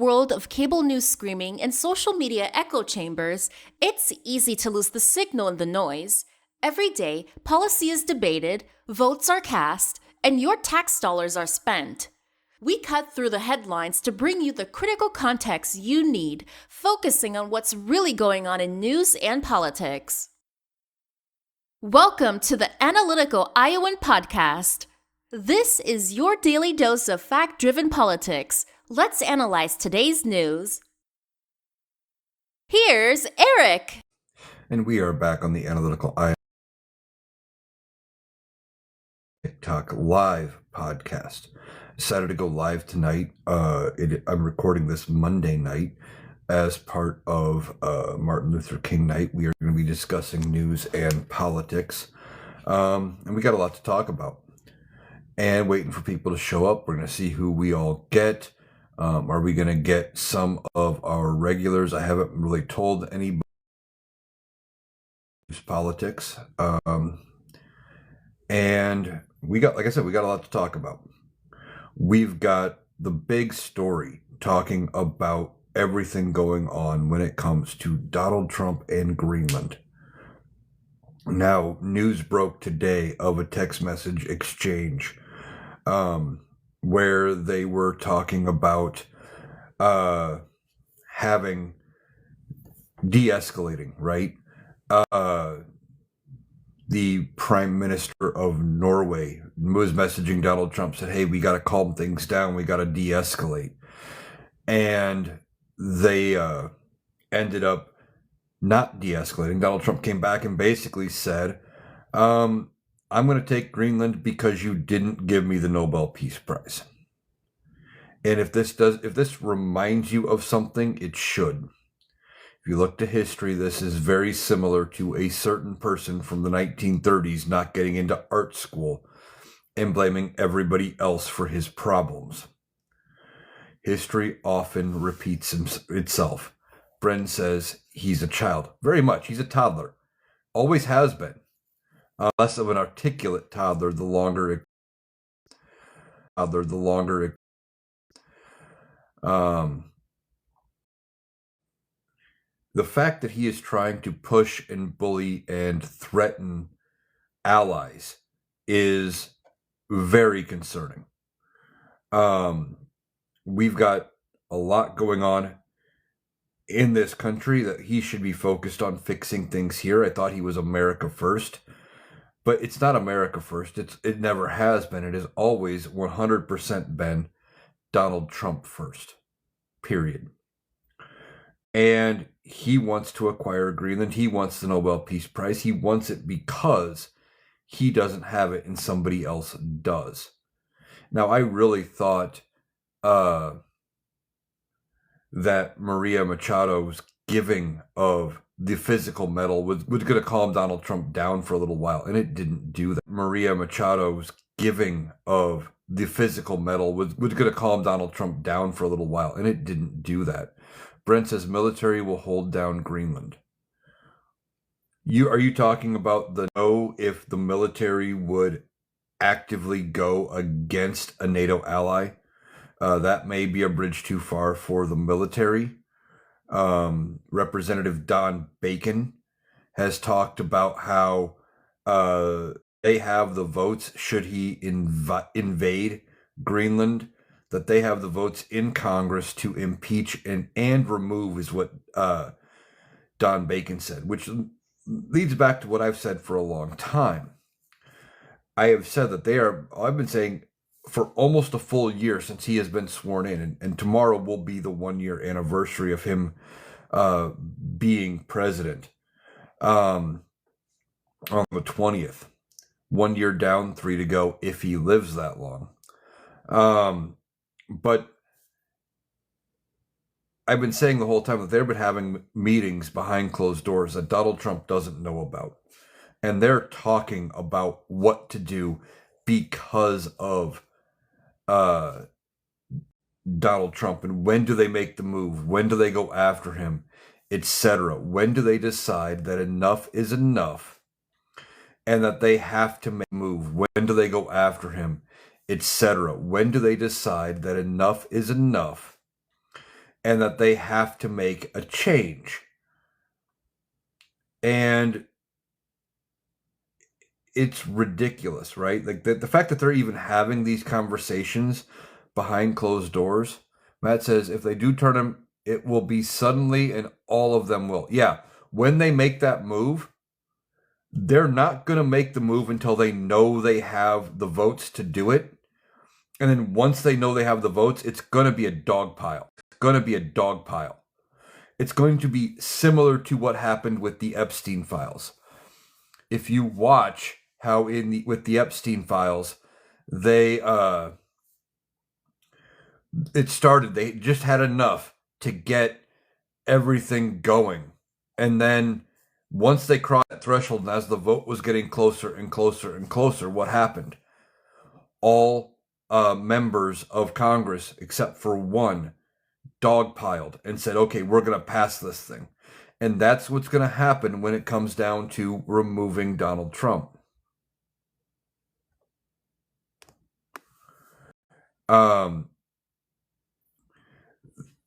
world of cable news screaming and social media echo chambers, it's easy to lose the signal in the noise. Every day, policy is debated, votes are cast, and your tax dollars are spent. We cut through the headlines to bring you the critical context you need, focusing on what's really going on in news and politics. Welcome to the Analytical Iowan Podcast. This is your daily dose of fact-driven politics. Let's analyze today's news. Here's Eric. And we are back on the Analytical Iowan TikTok Live podcast. Decided to go live tonight. I'm recording this Monday night as part of Martin Luther King night. We are going to be discussing news and politics. And we got a lot to talk about. And waiting for people to show up. We're going to see who we all get. Are we going to get some of our regulars? I haven't really told anybody politics. And we got, like I said, we got a lot to talk about. We've got the big story talking about everything going on when it comes to Donald Trump and Greenland. Now, news broke today of a text message exchange where they were talking about having de-escalating, right? The Prime Minister of Norway was messaging Donald Trump, said, hey, we got to calm things down. We got to de-escalate. And they ended up not de-escalating. Donald Trump came back and basically said, I'm going to take Greenland because you didn't give me the Nobel Peace Prize. And if this reminds you of something, it should. If you look to history, this is very similar to a certain person from the 1930s not getting into art school and blaming everybody else for his problems. History often repeats itself. Bren says he's a child. Very much. He's a toddler. Always has been. Less of an articulate toddler, the longer it. The fact that he is trying to push and bully and threaten allies is very concerning. We've got a lot going on in this country that he should be focused on fixing things here. I thought he was America first, but it's not America first. It never has been. It has always 100% been Donald Trump first, period. And he wants to acquire Greenland. He wants the Nobel Peace Prize. He wants it because he doesn't have it and somebody else does. Now, I really thought that Maria Machado's giving of the physical medal was going to calm Donald Trump down for a little while, and it didn't do that. Maria Machado's giving of the physical medal was going to calm Donald Trump down for a little while, and it didn't do that. Brent says military will hold down Greenland. Are you talking about if the military would actively go against a NATO ally? That may be a bridge too far for the military. Representative Don Bacon has talked about how they have the votes should he invade Greenland, that they have the votes in Congress to impeach and remove, is what Don Bacon said, which leads back to what I've said for a long time. I have said that I've been saying for almost a full year since he has been sworn in, and tomorrow will be the 1-year anniversary of him being president on the 20th. 1 year down, 3 to go if he lives that long. But I've been saying the whole time that they've been having meetings behind closed doors that Donald Trump doesn't know about. And they're talking about what to do because of Donald Trump. And when do they make the move? When do they go after him? Etc. When do they decide that enough is enough and that they have to make a move? When do they go after him? Etc. When do they decide that enough is enough and that they have to make a change. And it's ridiculous, right? Like the fact that they're even having these conversations behind closed doors. Matt says if they do turn him, it will be suddenly and all of them will. Yeah, when they make that move, they're not going to make the move until they know they have the votes to do it. And then once they know they have the votes, it's going to be a dog pile. It's going to be a dog pile. It's going to be similar to what happened with the Epstein files. If you watch how with the Epstein files, they it started, they just had enough to get everything going. And then once they crossed that threshold, and as the vote was getting closer and closer and closer, what happened? All members of Congress, except for one, dogpiled and said, okay, we're going to pass this thing. And that's what's going to happen when it comes down to removing Donald Trump.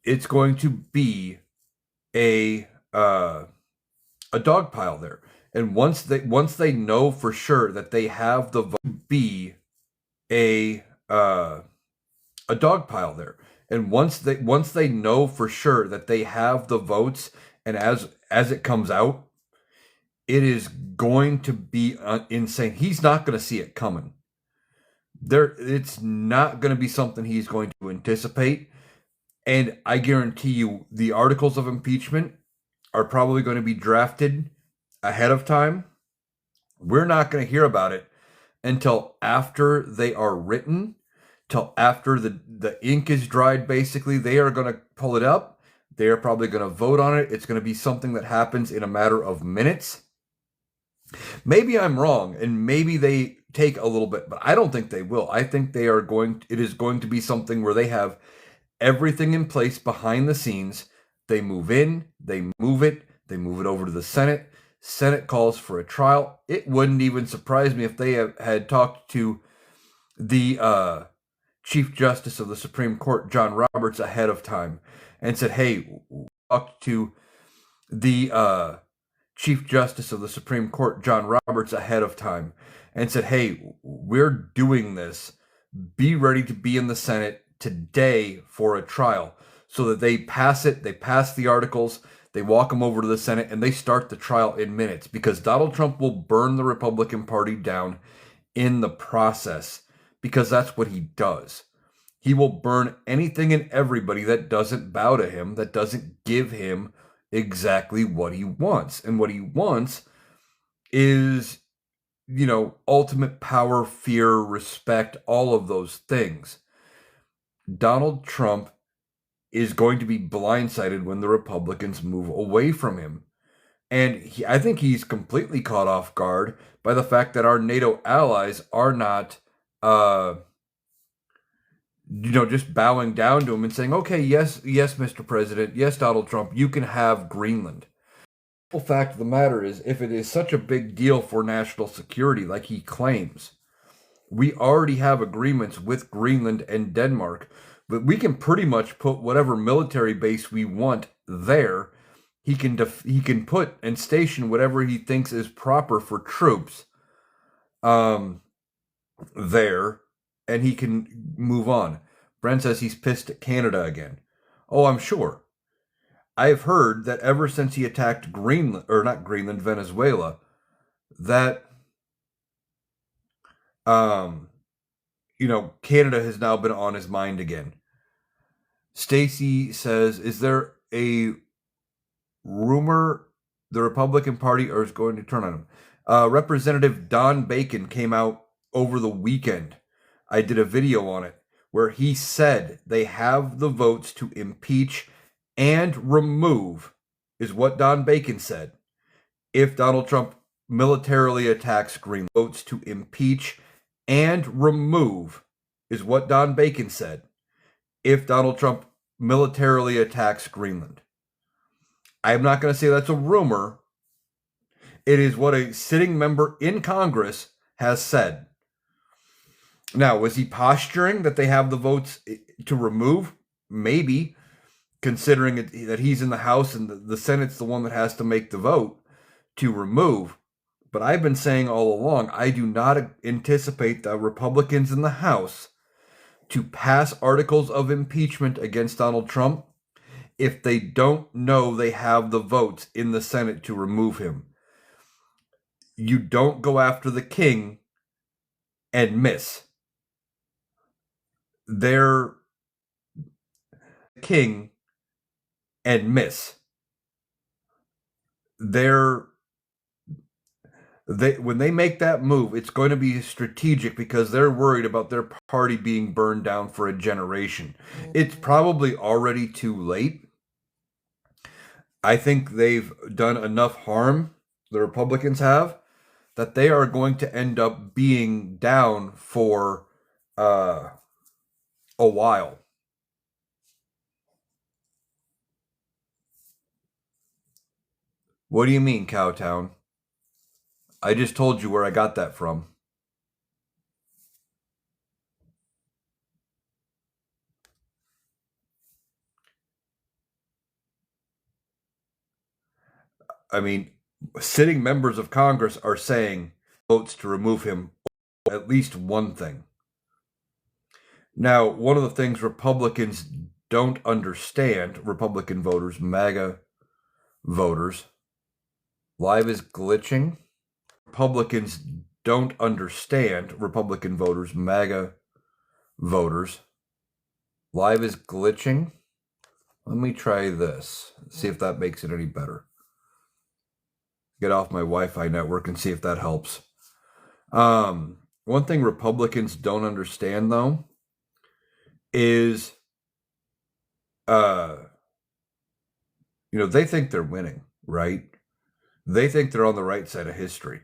It's going to be a dog pile there. And once they know for sure that they have the vote, be a dog pile there. And once they know for sure that they have the votes, and as it comes out, it is going to be insane. He's not going to see it coming. It's not going to be something he's going to anticipate. And I guarantee you, the articles of impeachment are probably going to be drafted ahead of time. We're not going to hear about it until after they are written, till after the ink is dried, basically. They are going to pull it up. They are probably going to vote on it. It's going to be something that happens in a matter of minutes. Maybe I'm wrong, and maybe they take a little bit, but I don't think they will. I think it is going to be something where they have everything in place behind the scenes. They move in, they move it over to the Senate. Senate calls for a trial. It wouldn't even surprise me if they had talked to the Chief Justice of the Supreme Court, John Roberts, ahead of time and said, hey, talk to the Chief Justice of the Supreme Court, John Roberts, ahead of time and said, hey, we're doing this. Be ready to be in the Senate today for a trial, so that they pass it, they pass the articles, they walk them over to the Senate, and they start the trial in minutes, because Donald Trump will burn the Republican Party down in the process, because that's what he does. He will burn anything and everybody that doesn't bow to him, that doesn't give him exactly what he wants. And what he wants is, ultimate power, fear, respect, all of those things. Donald Trump is going to be blindsided when the Republicans move away from him. And I think he's completely caught off guard by the fact that our NATO allies are not, just bowing down to him and saying, okay, yes, Mr. President, yes, Donald Trump, you can have Greenland. The fact of the matter is, if it is such a big deal for national security like he claims, we already have agreements with Greenland and Denmark, but we can pretty much put whatever military base we want there. He can put and station whatever he thinks is proper for troops there, and he can move on. Brent says he's pissed at Canada again. Oh, I'm sure. I've heard that ever since he attacked Venezuela, that Canada has now been on his mind again. Stacy says, is there a rumor the Republican Party is going to turn on him? Representative Don Bacon came out over the weekend. I did a video on it where he said they have the votes to impeach and remove, is what Don Bacon said, if Donald Trump militarily attacks Greenland. Votes to impeach and remove is what Don Bacon said, if Donald Trump militarily attacks Greenland. I'm not going to say that's a rumor. It is what a sitting member in Congress has said. Now, was he posturing that they have the votes to remove? Maybe. considering that he's in the House and the Senate's the one that has to make the vote to remove. But I've been saying all along, I do not anticipate the Republicans in the House to pass articles of impeachment against Donald Trump if they don't know they have the votes in the Senate to remove him. You don't go after the king and miss. They're king and miss. When they make that move, it's going to be strategic because they're worried about their party being burned down for a generation. It's probably already too late. I think they've done enough harm, the Republicans have, that they are going to end up being down for a while. What do you mean, Cowtown? I just told you where I got that from. I mean, sitting members of Congress are saying votes to remove him, at least one thing. Now, one of the things Republicans don't understand, Republican voters, MAGA voters, live is glitching. Republicans don't understand, Republican voters, MAGA voters, live is glitching. Let me try this, see if that makes it any better. Get off my Wi-Fi network and see if that helps. One thing Republicans don't understand, though, is, they think they're winning, right? They think they're on the right side of history,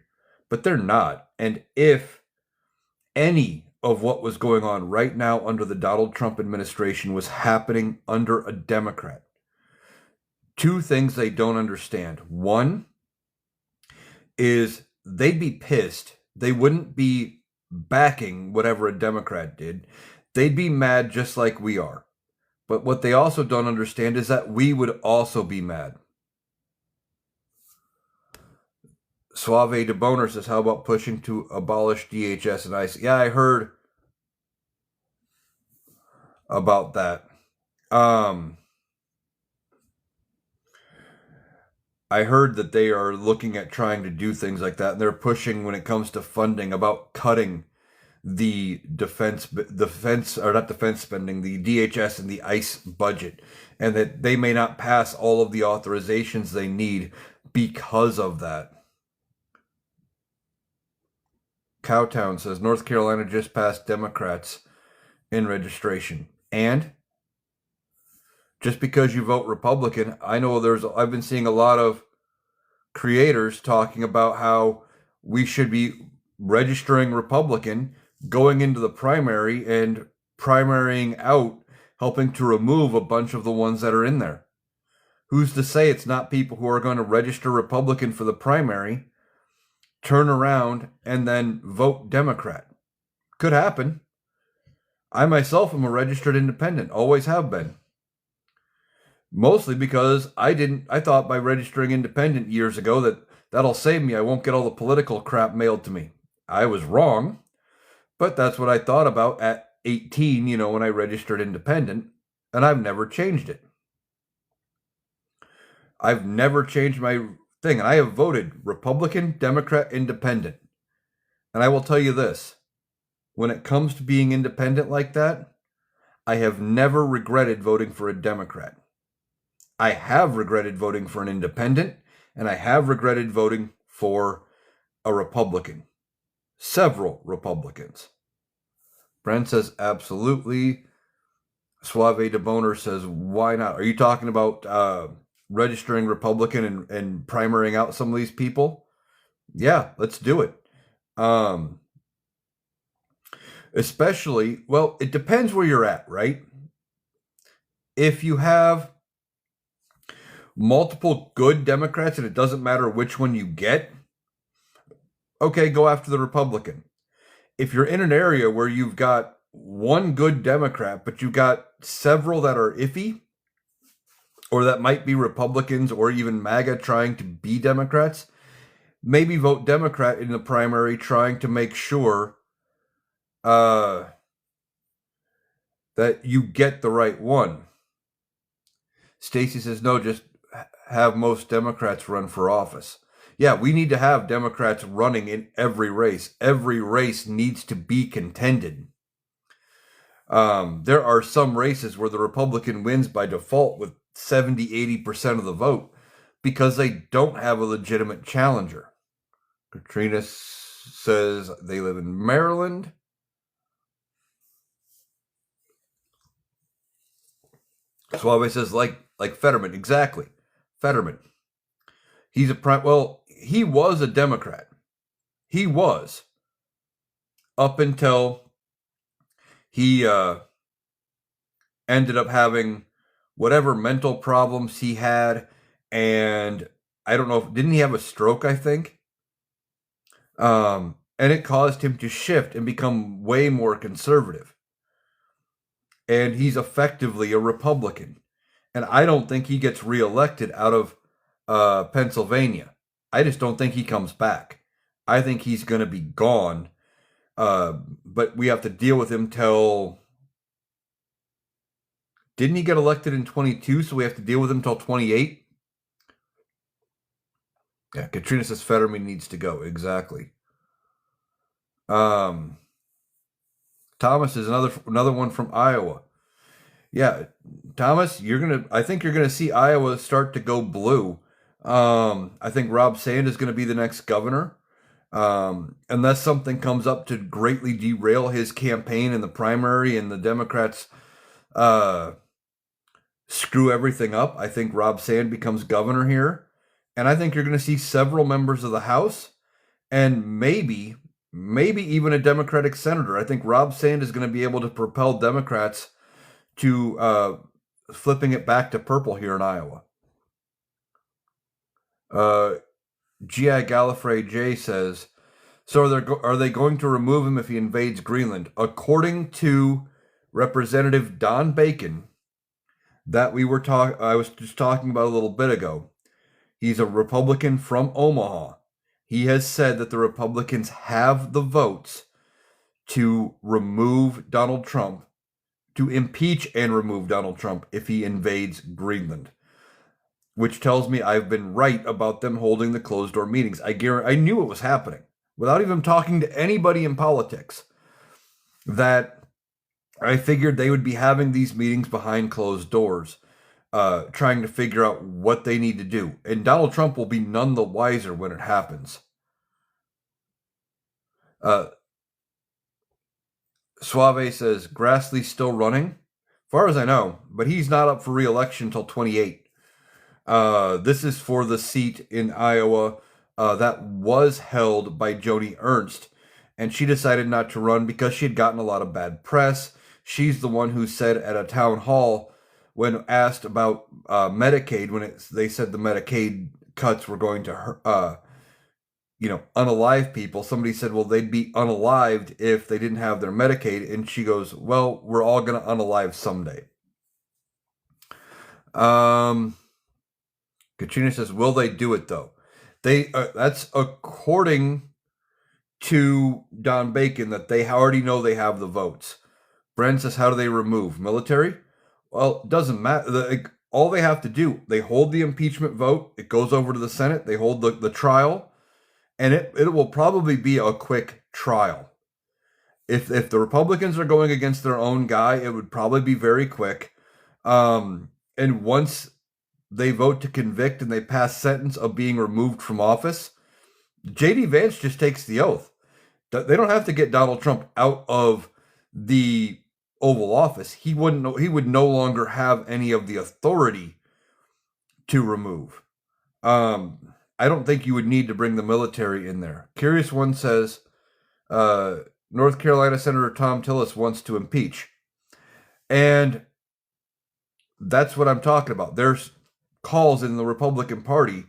but they're not. And if any of what was going on right now under the Donald Trump administration was happening under a Democrat, two things they don't understand. One is they'd be pissed. They wouldn't be backing whatever a Democrat did. They'd be mad just like we are. But what they also don't understand is that we would also be mad. Suave de Boner says, how about pushing to abolish DHS and ICE? Yeah, I heard about that. I heard that they are looking at trying to do things like that, and they're pushing when it comes to funding about cutting the defense spending, the DHS and the ICE budget, and that they may not pass all of the authorizations they need because of that. Cowtown says, North Carolina just passed Democrats in registration. And just because you vote Republican, I know I've been seeing a lot of creators talking about how we should be registering Republican, going into the primary and primarying out, helping to remove a bunch of the ones that are in there. Who's to say it's not people who are going to register Republican for the primary, turn around, and then vote Democrat? Could happen. I myself am a registered independent, always have been. Mostly because I thought by registering independent years ago that'll save me. I won't get all the political crap mailed to me. I was wrong, but that's what I thought about at 18, when I registered independent, and I've never changed it. I've never changed my thing. I have voted Republican, Democrat, Independent. And I will tell you this, when it comes to being independent like that, I have never regretted voting for a Democrat. I have regretted voting for an independent, and I have regretted voting for a Republican. Several Republicans. Brent says, absolutely. Suave de Boner says, why not? Are you talking about registering Republican and primarying out some of these people? Yeah, let's do it. Especially, well, it depends where you're at, right? If you have multiple good Democrats and it doesn't matter which one you get, okay, go after the Republican. If you're in an area where you've got one good Democrat, but you've got several that are iffy, or that might be Republicans or even MAGA trying to be Democrats, maybe vote Democrat in the primary, trying to make sure that you get the right one. Stacy says, no, just have most Democrats run for office. Yeah, we need to have Democrats running in every race. Every race needs to be contended. There are some races where the Republican wins by default with 70, 80% of the vote because they don't have a legitimate challenger. Katrina says they live in Maryland. Suave says like Fetterman, exactly. Fetterman. He's he was a Democrat. He was. Up until he ended up having whatever mental problems he had, and I don't know, didn't he have a stroke, I think? And it caused him to shift and become way more conservative. And he's effectively a Republican. And I don't think he gets reelected out of Pennsylvania. I just don't think he comes back. I think he's going to be gone. But we have to deal with him till... Didn't he get elected in 22, so we have to deal with him till 28? Yeah, Katrina says Fetterman needs to go. Exactly. Thomas is another one from Iowa. Yeah, Thomas, I think you're gonna see Iowa start to go blue. I think Rob Sand is gonna be the next governor. Unless something comes up to greatly derail his campaign in the primary and the Democrats screw everything up, I think Rob Sand becomes governor here. And I think you're going to see several members of the House and maybe even a Democratic senator. I think Rob Sand is going to be able to propel Democrats to flipping it back to purple here in Iowa. G.I. Gallifrey J says, so are they going to remove him if he invades Greenland? According to Representative Don Bacon, that I was just talking about a little bit ago. He's a Republican from Omaha. He has said that the Republicans have the votes to remove Donald Trump, to impeach and remove Donald Trump if he invades Greenland. Which tells me I've been right about them holding the closed-door meetings. I knew it was happening without even talking to anybody in politics. That I figured they would be having these meetings behind closed doors, trying to figure out what they need to do. And Donald Trump will be none the wiser when it happens. Suave says, Grassley's still running? As far as I know, but he's not up for re-election until 28. This is for the seat in Iowa that was held by Joni Ernst, and she decided not to run because she had gotten a lot of bad press. She's the one who said at a town hall when asked about Medicaid, when they said the Medicaid cuts were going to unalive people, somebody said, well, they'd be unalived if they didn't have their Medicaid. And she goes, well, we're all going to unalive someday. Katrina says, will they do it though? That's according to Don Bacon, that they already know they have the votes. Brent says, how do they remove? Military? Well, it doesn't matter. All they have to do, they hold the impeachment vote. It goes over to the Senate. They hold the trial. And it will probably be a quick trial. If the Republicans are going against their own guy, it would probably be very quick. And once they vote to convict and they pass sentence of being removed from office, J.D. Vance just takes the oath. They don't have to get Donald Trump out of the Oval Office. He would no longer have any of the authority to remove. I don't think you would need to bring the military in there. Curious One says, North Carolina Senator Tom Tillis wants to impeach. And that's what I'm talking about. There's calls in the Republican Party.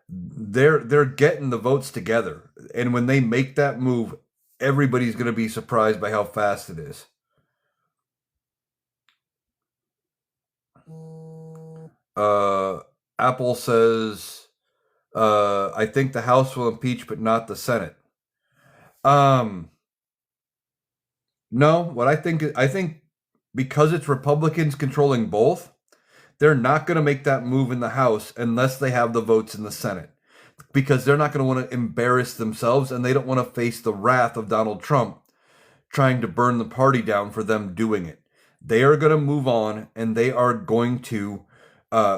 They're getting the votes together. And when they make that move, everybody's going to be surprised by how fast it is. Uh, Apple says, I think the House will impeach, but not the Senate. Um, no, what I think because it's Republicans controlling both, they're not going to make that move in the House unless they have the votes in the Senate. Because they're not going to want to embarrass themselves and they don't want to face the wrath of Donald Trump trying to burn the party down for them doing it. They are going to move on and they are going to,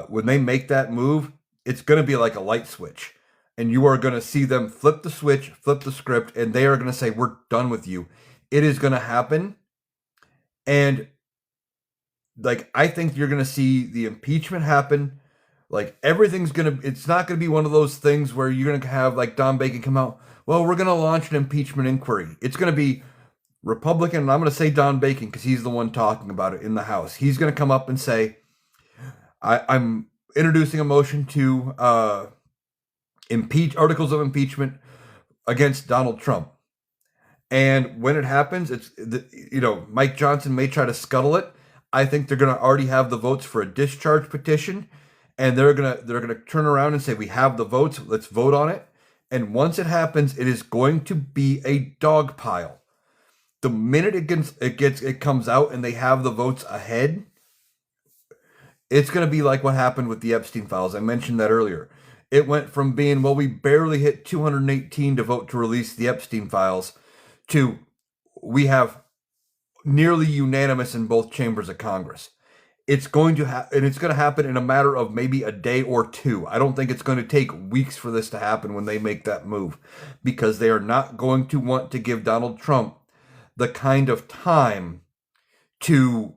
when they make that move, it's going to be like a light switch. And you are going to see them flip the switch, flip the script, and they are going to say, we're done with you. It is going to happen. And like, I think you're going to see the impeachment happen. Like, everything's going to, it's not going to be one of those things where you're going to have like Don Bacon come out, well, we're going to launch an impeachment inquiry. It's going to be Republican, and I'm going to say Don Bacon because he's the one talking about it in the House. He's going to come up and say, I'm introducing a motion to impeach articles of impeachment against Donald Trump. And when it happens, Mike Johnson may try to scuttle it. I think they're going to already have the votes for a discharge petition, and they're going to turn around and say, we have the votes, let's vote on it. And once it happens, it is going to be a dog pile. The minute it comes out and they have the votes ahead, it's going to be like what happened with the Epstein files. I mentioned that earlier. It went from being, well, we barely hit 218 to vote to release the Epstein files, to we have nearly unanimous in both chambers of Congress. It's going to and it's going to happen in a matter of maybe a day or two. I don't think it's going to take weeks for this to happen when they make that move, because they are not going to want to give Donald Trump the kind of time to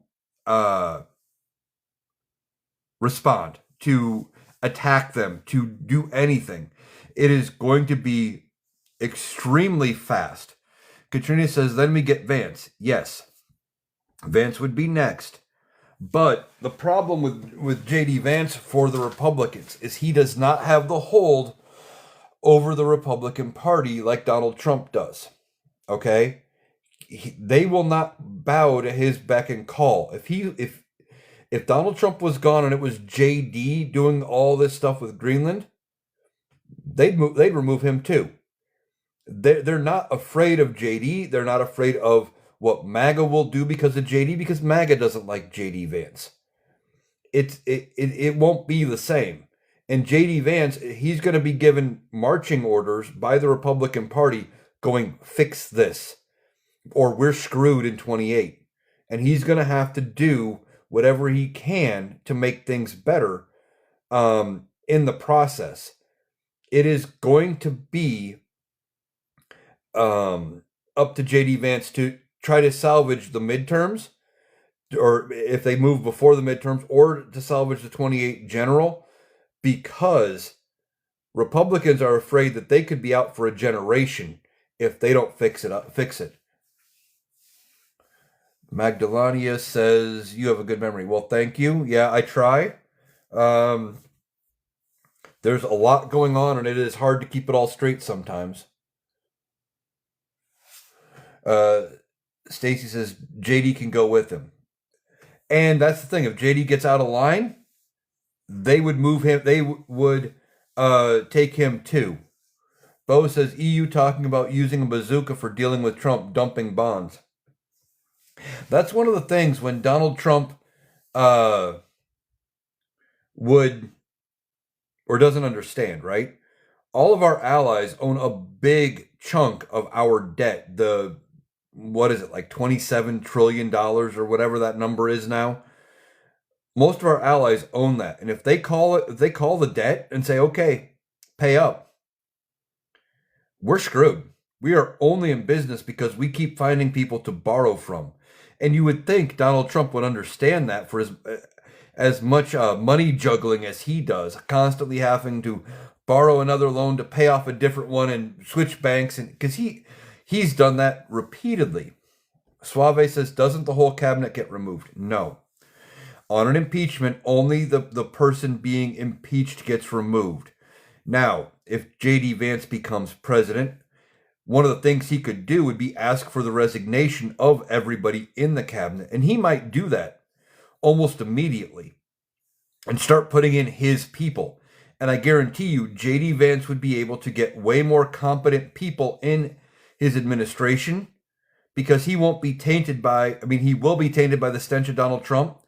respond, to attack them, to do anything. It is going to be extremely fast. Katrina says, then we get Vance. Yes, Vance would be next. But the problem with J.D. Vance for the Republicans is he does not have the hold over the Republican Party like Donald Trump does. Okay? They will not bow to his beck and call. If Donald Trump was gone and it was J.D. doing all this stuff with Greenland, they'd remove him too. They're not afraid of J.D. They're not afraid of what MAGA will do because of J.D., because MAGA doesn't like J.D. Vance. It won't be the same. And J.D. Vance, he's going to be given marching orders by the Republican Party going, fix this, or we're screwed in 28. And he's going to have to do whatever he can to make things better in the process. It is going to be up to J.D. Vance to try to salvage the midterms, or if they move before the midterms, or to salvage the 28 general, because Republicans are afraid that they could be out for a generation if they don't fix it. Magdalenia says, you have a good memory. Well, thank you. Yeah, I try. There's a lot going on, and it is hard to keep it all straight sometimes. Stacy says JD can go with him. And that's the thing. If JD gets out of line, they would move him. They would take him too. Bo says EU talking about using a bazooka for dealing with Trump dumping bonds. That's one of the things when Donald Trump would or doesn't understand, right? All of our allies own a big chunk of our debt. What is it, like $27 trillion or whatever that number is now? Most of our allies own that. And if they call the debt and say, okay, pay up, we're screwed. We are only in business because we keep finding people to borrow from. And you would think Donald Trump would understand that for as much money juggling as he does, constantly having to borrow another loan to pay off a different one and switch banks, and because he's done that repeatedly. Suave says, doesn't the whole cabinet get removed? No. On an impeachment, only the person being impeached gets removed. Now, if J.D. Vance becomes president, one of the things he could do would be ask for the resignation of everybody in the cabinet. And he might do that almost immediately. and start putting in his people. And I guarantee you, J.D. Vance would be able to get way more competent people in his administration because he won't be tainted by, I mean, he will be tainted by the stench of Donald Trump,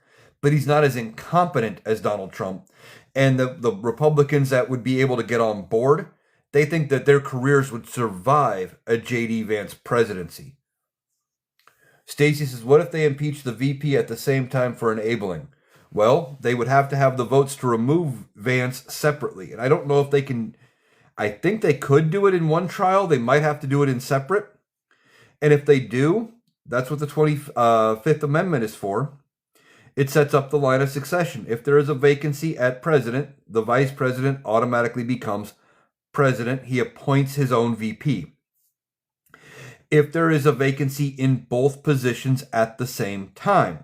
but he's not as incompetent as Donald Trump. And the Republicans that would be able to get on board, they think that their careers would survive a J.D. Vance presidency. Stacy says, what if they impeach the VP at the same time for enabling? Well, they would have to have the votes to remove Vance separately. And I don't know if they can, I think they could do it in one trial. They might have to do it in separate. And if they do, that's what the 25th Amendment is for. It sets up the line of succession. If there is a vacancy at president, the vice president automatically becomes president. He appoints his own VP. If there is a vacancy in both positions at the same time,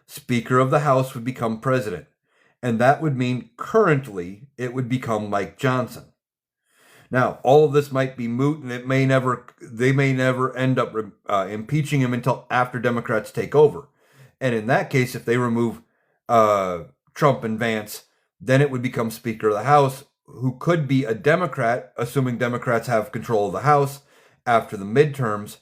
Speaker of the House would become president. And that would mean currently it would become Mike Johnson. Now, all of this might be moot, and they may never end up impeaching him until after Democrats take over. And in that case, if they remove Trump and Vance, then it would become Speaker of the House, who could be a Democrat, assuming Democrats have control of the House after the midterms.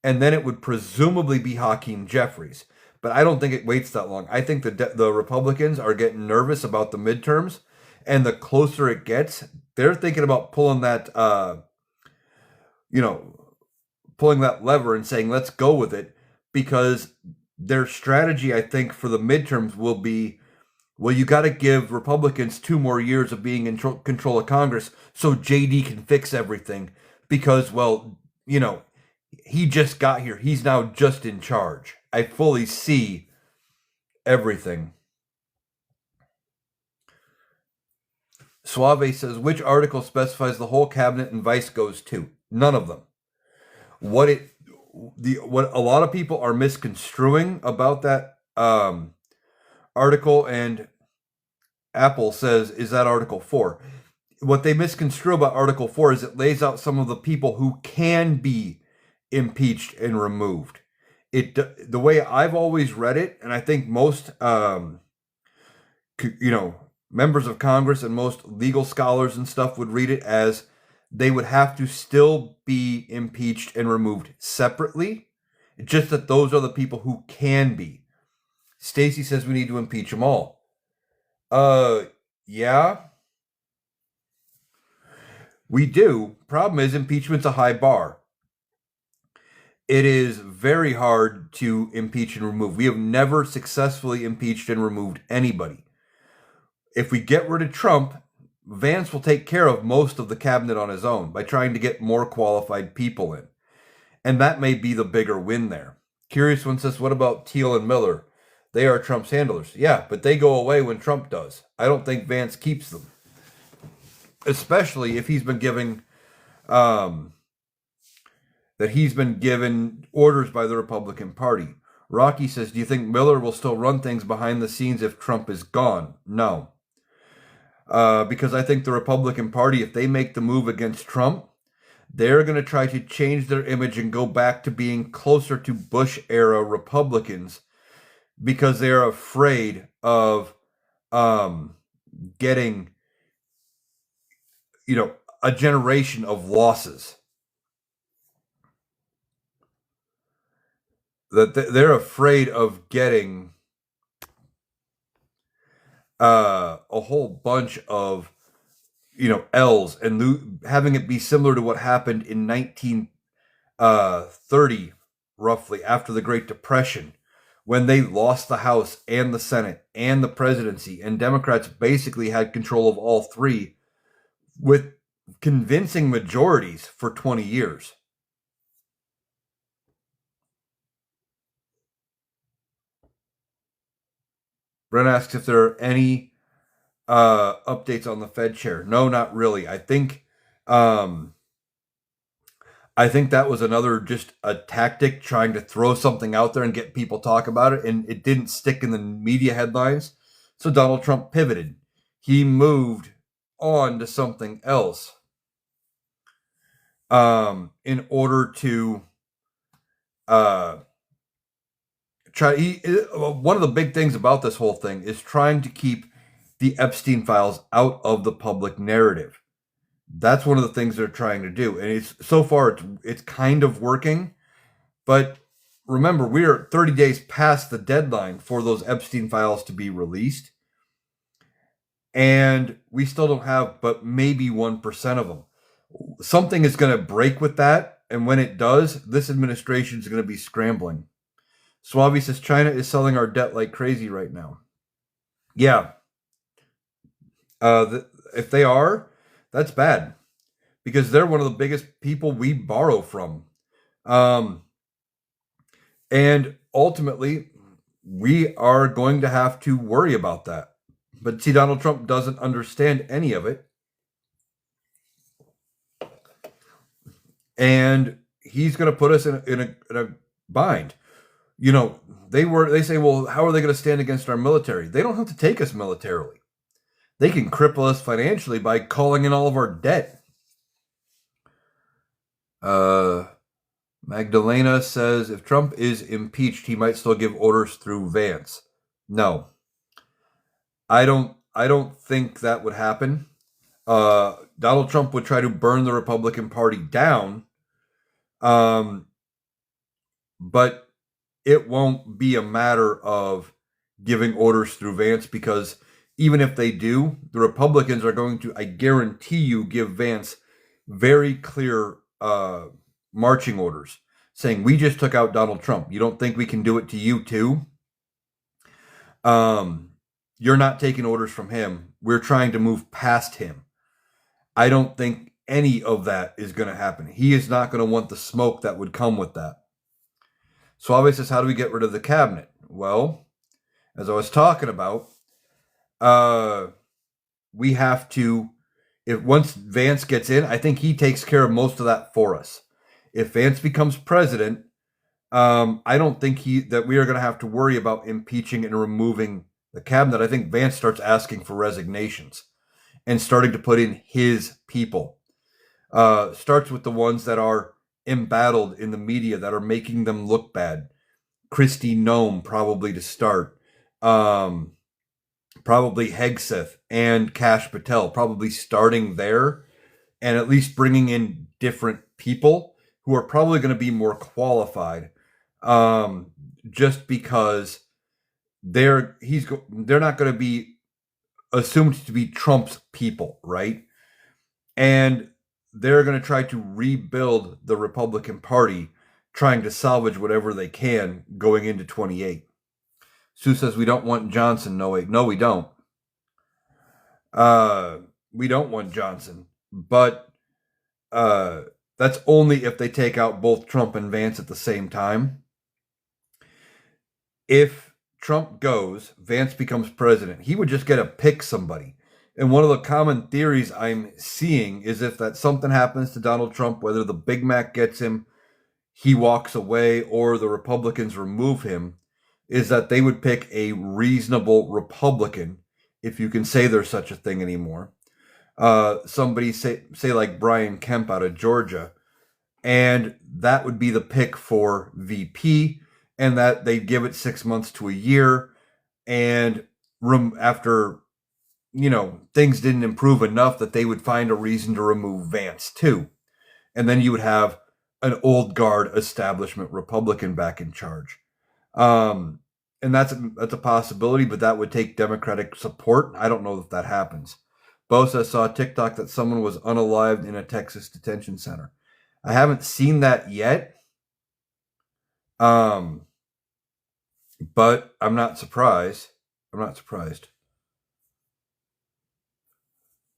And then it would presumably be Hakeem Jeffries. But I don't think it waits that long. I think the Republicans are getting nervous about the midterms. And the closer it gets, they're thinking about pulling that, pulling that lever and saying, let's go with it. Because their strategy, I think, for the midterms will be, well, you got to give Republicans 2 more years of being in control of Congress so JD can fix everything. Because, well, he just got here. He's now just in charge. I fully see everything. Suave says, which article specifies the whole cabinet and vice goes to? None of them. What a lot of people are misconstruing about that article, and Apple says, is that Article 4? What they misconstrue about Article 4 is it lays out some of the people who can be impeached and removed. The way I've always read it, and I think most members of Congress and most legal scholars and stuff would read it as they would have to still be impeached and removed separately. Just that those are the people who can be. Stacy says we need to impeach them all. Yeah. We do. Problem is, impeachment's a high bar. It is very hard to impeach and remove. We have never successfully impeached and removed anybody. If we get rid of Trump, Vance will take care of most of the cabinet on his own by trying to get more qualified people in. And that may be the bigger win there. Curious One says, what about Thiel and Miller? They are Trump's handlers. Yeah, but they go away when Trump does. I don't think Vance keeps them. Especially if he's been giving orders by the Republican Party. Rocky says, do you think Miller will still run things behind the scenes if Trump is gone? No. Because I think the Republican Party, if they make the move against Trump, they're going to try to change their image and go back to being closer to Bush-era Republicans because they're afraid of getting, a generation of losses. That they're afraid of getting a whole bunch of, L's and having it be similar to what happened in 1930, roughly after the Great Depression, when they lost the House and the Senate and the presidency, and Democrats basically had control of all three with convincing majorities for 20 years. Brent asks if there are any updates on the Fed chair. No, not really. I think that was another just a tactic trying to throw something out there and get people talk about it, and it didn't stick in the media headlines. So Donald Trump pivoted. He moved on to something else in order to one of the big things about this whole thing is trying to keep the Epstein files out of the public narrative. That's one of the things they're trying to do. And it's so far it's kind of working. But remember, we are 30 days past the deadline for those Epstein files to be released. And we still don't have but maybe 1% of them. Something is going to break with that. And when it does, this administration is going to be scrambling. Suave says China is selling our debt like crazy right now. Yeah. If they are, that's bad. Because they're one of the biggest people we borrow from. And ultimately, we are going to have to worry about that. But see, Donald Trump doesn't understand any of it. And he's going to put us in a bind. You know, they say, well, how are they going to stand against our military? They don't have to take us militarily. They can cripple us financially by calling in all of our debt. Magdalena says if Trump is impeached, he might still give orders through Vance. No. I don't think that would happen. Donald Trump would try to burn the Republican Party down. But it won't be a matter of giving orders through Vance, because even if they do, the Republicans are going to, I guarantee you, give Vance very clear marching orders saying, we just took out Donald Trump. You don't think we can do it to you too? You're not taking orders from him. We're trying to move past him. I don't think any of that is going to happen. He is not going to want the smoke that would come with that. Suave says, how do we get rid of the cabinet? Well, as I was talking about, we have to, if once Vance gets in, I think he takes care of most of that for us. If Vance becomes president, I don't think that we are going to have to worry about impeaching and removing the cabinet. I think Vance starts asking for resignations and starting to put in his people. Starts with the ones that are embattled in the media, that are making them look bad. Kristi Noem probably to start. Probably Hegseth and Kash Patel, probably starting there and at least bringing in different people who are probably going to be more qualified, just because they're not going to be assumed to be Trump's people, right? And they're going to try to rebuild the Republican Party, trying to salvage whatever they can going into 28. Sue says, we don't want Johnson. No, wait. No, we don't. We don't want Johnson. But that's only if they take out both Trump and Vance at the same time. If Trump goes, Vance becomes president, he would just get to pick somebody. And one of the common theories I'm seeing is if that something happens to Donald Trump, whether the Big Mac gets him, he walks away, or the Republicans remove him, is that they would pick a reasonable Republican, if you can say there's such a thing anymore. Somebody say like Brian Kemp out of Georgia, and that would be the pick for VP, and that they'd give it 6 months to a year, and after things didn't improve enough, that they would find a reason to remove Vance too. And then you would have an old guard establishment Republican back in charge. And that's a possibility, but that would take Democratic support. I don't know if that happens. Bosa saw a TikTok that someone was unalived in a Texas detention center. I haven't seen that yet. But I'm not surprised.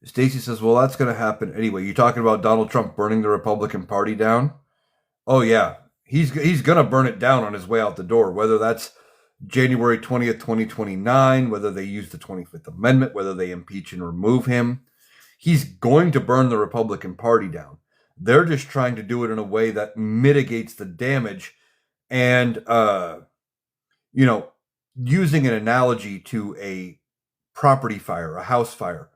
Stacy says, well, that's going to happen anyway. You're talking about Donald Trump burning the Republican Party down? Oh, yeah. He's going to burn it down on his way out the door, whether that's January 20th, 2029, whether they use the 25th Amendment, whether they impeach and remove him. He's going to burn the Republican Party down. They're just trying to do it in a way that mitigates the damage. And, using an analogy to a property fire, a house fire,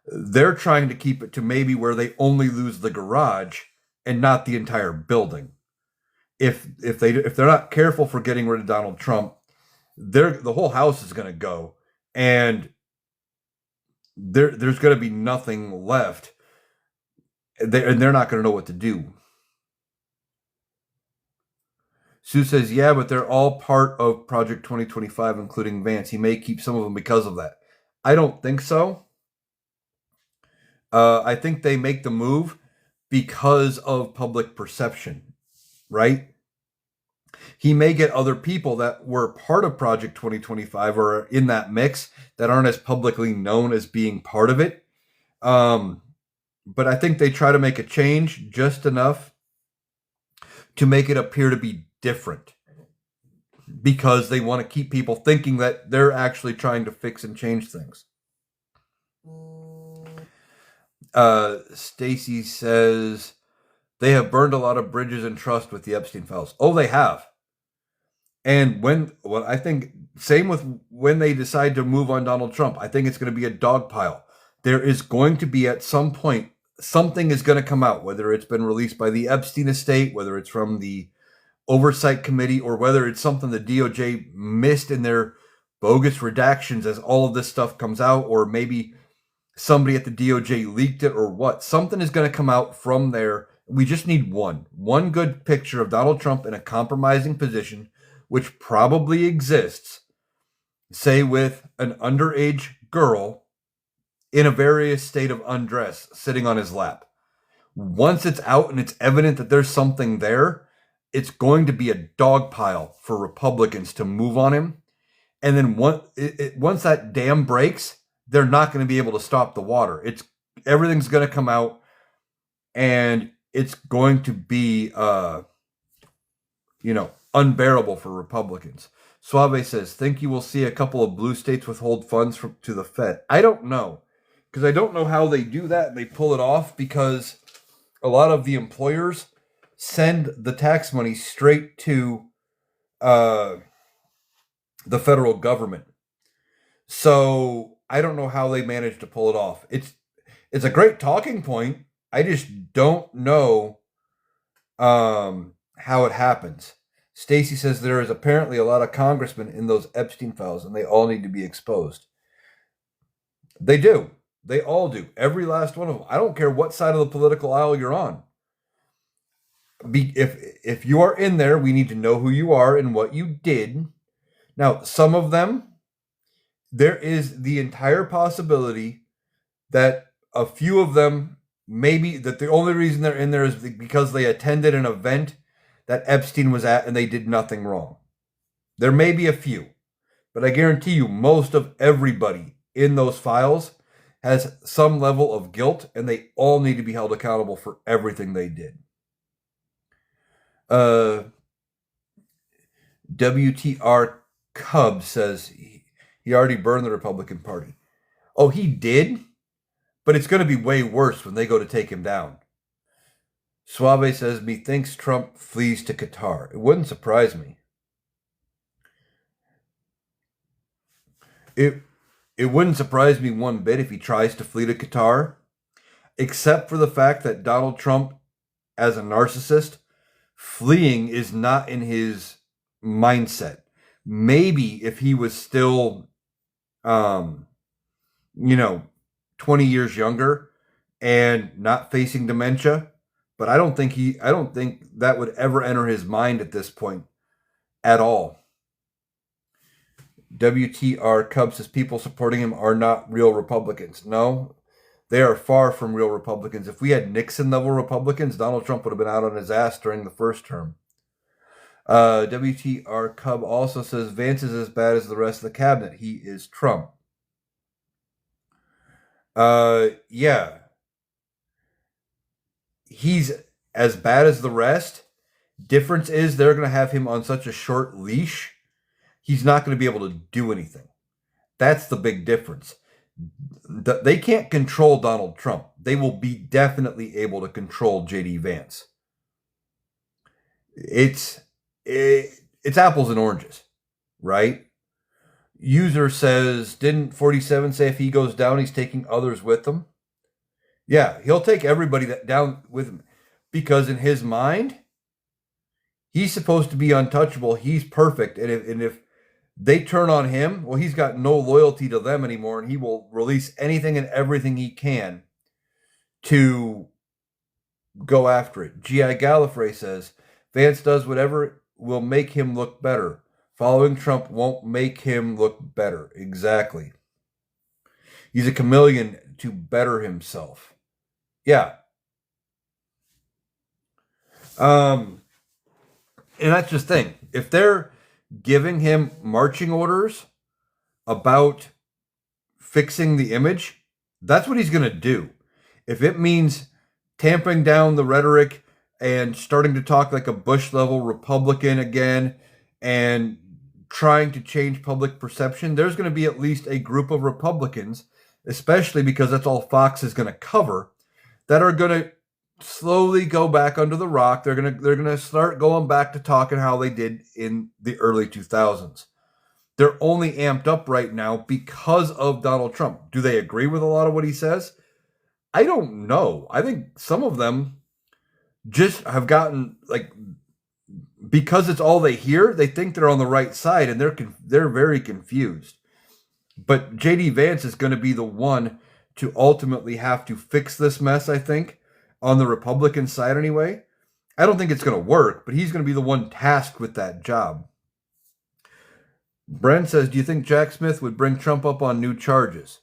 they're trying to keep it to maybe where they only lose the garage and not the entire building. If they're not careful for getting rid of Donald Trump, the whole house is going to go, and there's going to be nothing left. And they're not going to know what to do. Sue says, yeah, but they're all part of Project 2025, including Vance. He may keep some of them because of that. I don't think so. I think they make the move because of public perception, right? He may get other people that were part of Project 2025 or are in that mix that aren't as publicly known as being part of it. But I think they try to make a change just enough to make it appear to be different, because they want to keep people thinking that they're actually trying to fix and change things. Stacy says they have burned a lot of bridges and trust with the Epstein files. Oh, they have. And I think same with when they decide to move on Donald Trump, I think it's going to be a dog pile. There is going to be at some point, something is going to come out, whether it's been released by the Epstein estate, whether it's from the Oversight Committee, or whether it's something the DOJ missed in their bogus redactions as all of this stuff comes out, or maybe somebody at the DOJ leaked it or what. Something is going to come out from there. We just need one good picture of Donald Trump in a compromising position, which probably exists, say with an underage girl in a various state of undress sitting on his lap. Once it's out and it's evident that there's something there, it's going to be a dog pile for Republicans to move on him. And then once that dam breaks, they're not going to be able to stop the water. Everything's going to come out, and it's going to be, unbearable for Republicans. Suave says, think you will see a couple of blue states withhold funds to the Fed? I don't know, because I don't know how they do that and they pull it off, because a lot of the employers send the tax money straight to the federal government. So I don't know how they manage to pull it off. It's a great talking point. I just don't know how it happens. Stacy says there is apparently a lot of congressmen in those Epstein files, and they all need to be exposed. They do. They all do. Every last one of them. I don't care what side of the political aisle you're on. If you are in there, we need to know who you are and what you did. Now, some of them, there is the entire possibility that a few of them, maybe that the only reason they're in there is because they attended an event that Epstein was at and they did nothing wrong. There may be a few, but I guarantee you most of everybody in those files has some level of guilt, and they all need to be held accountable for everything they did. WTR Cub says he already burned the Republican Party. Oh, he did? But it's going to be way worse when they go to take him down. Suave says, methinks Trump flees to Qatar. It wouldn't surprise me. It wouldn't surprise me one bit if he tries to flee to Qatar, except for the fact that Donald Trump, as a narcissist, fleeing is not in his mindset. Maybe if he was still, 20 years younger and not facing dementia, but I don't think that would ever enter his mind at this point at all. WTR Cub says people supporting him are not real Republicans. No, they are far from real Republicans. If we had Nixon-level Republicans, Donald Trump would have been out on his ass during the first term. WTR Cub also says Vance is as bad as the rest of the cabinet. He is Trump. Yeah. He's as bad as the rest. Difference is they're going to have him on such a short leash, he's not going to be able to do anything. That's the big difference. They can't control Donald Trump. They will be definitely able to control J.D. Vance. It's apples and oranges, right? User says, didn't 47 say if he goes down, he's taking others with him? Yeah, he'll take everybody down with him, because in his mind, he's supposed to be untouchable. He's perfect. And if They turn on him. Well, he's got no loyalty to them anymore, and he will release anything and everything he can to go after it. G.I. Gallifrey says, Vance does whatever will make him look better. Following Trump won't make him look better. Exactly. He's a chameleon to better himself. Yeah. And that's just the thing. If they're giving him marching orders about fixing the image, that's what he's going to do. If it means tamping down the rhetoric and starting to talk like a Bush-level Republican again and trying to change public perception, there's going to be at least a group of Republicans, especially because that's all Fox is going to cover, that are going to slowly go back under the rock. They're gonna start going back to talking how they did in the early 2000s. They're only amped up right now because of Donald Trump. Do they agree with a lot of what he says? I don't know. I think some of them just have gotten, like, because it's all they hear, they think they're on the right side, and they're very confused. But J.D. Vance is going to be the one to ultimately have to fix this mess, I think, on the Republican side anyway. I don't think it's going to work, but he's going to be the one tasked with that job. Brent says, do you think Jack Smith would bring Trump up on new charges?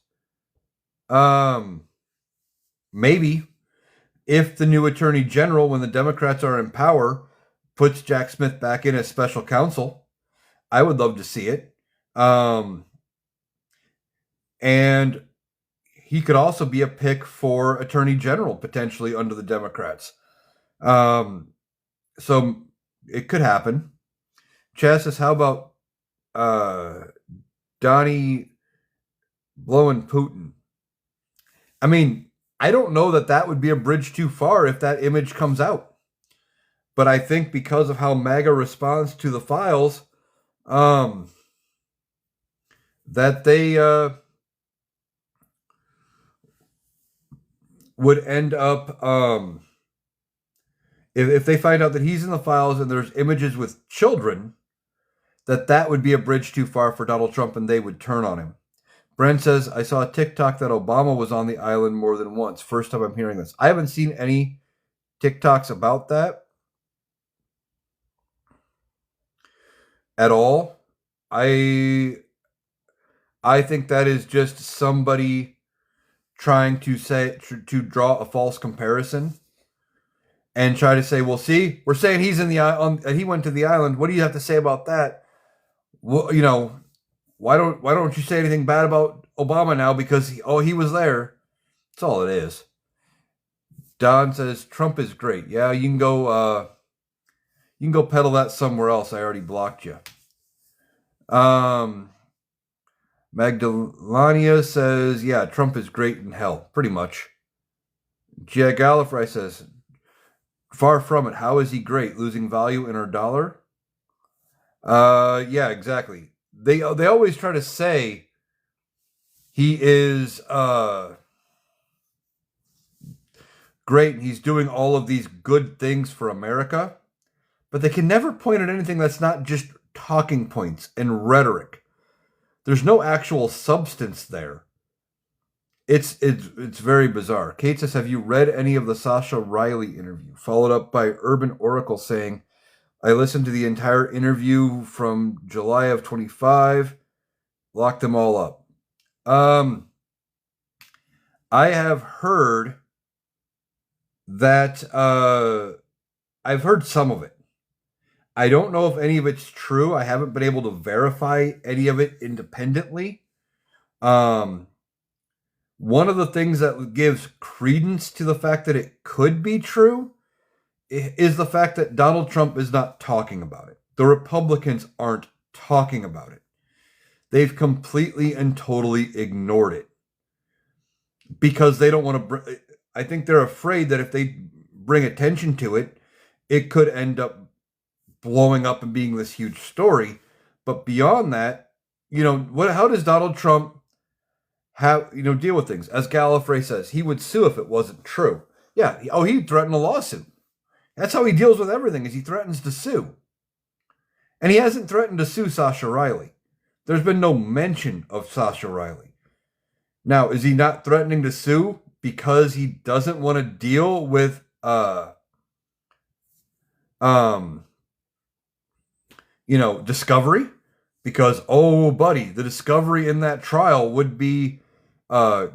Maybe. If the new attorney general, when the Democrats are in power, puts Jack Smith back in as special counsel, I would love to see it. And he could also be a pick for attorney general, potentially, under the Democrats. So it could happen. Chaz says, how about Donnie blowing Putin? I mean, I don't know that would be a bridge too far if that image comes out. But I think because of how MAGA responds to the files, that they would end up, if they find out that he's in the files and there's images with children, that would be a bridge too far for Donald Trump and they would turn on him. Brent says, I saw a TikTok that Obama was on the island more than once. First time I'm hearing this. I haven't seen any TikToks about that at all. I think that is just somebody trying to draw a false comparison and try to say, well, see, we're saying he's in the island, he went to the island. What do you have to say about that? Well, you know, why don't you say anything bad about Obama now because he was there? That's all it is. Don says Trump is great. Yeah, you can go peddle that somewhere else. I already blocked you. Magdalena says, yeah, Trump is great in hell, pretty much. Gia Gallifrey says, far from it. How is he great? Losing value in our dollar? Yeah, exactly. They always try to say he is great and he's doing all of these good things for America, but they can never point at anything that's not just talking points and rhetoric. There's no actual substance there. It's very bizarre. Kate says, have you read any of the Sasha Riley interview? Followed up by Urban Oracle saying, I listened to the entire interview from July of 25, locked them all up. I have heard that, I've heard some of it. I don't know if any of it's true. I haven't been able to verify any of it independently. One of the things that gives credence to the fact that it could be true is the fact that Donald Trump is not talking about it. The Republicans aren't talking about it. They've completely and totally ignored it because they don't want to. I think they're afraid that if they bring attention to it, it could end up blowing up and being this huge story. But beyond that, how does Donald Trump deal with things? As Gallifrey says, he would sue if it wasn't true. Yeah. He threatened a lawsuit. That's how he deals with everything, is he threatens to sue. And he hasn't threatened to sue Sasha Riley. There's been no mention of Sasha Riley. Now, is he not threatening to sue because he doesn't want to deal with discovery? Because, oh, buddy, the discovery in that trial would be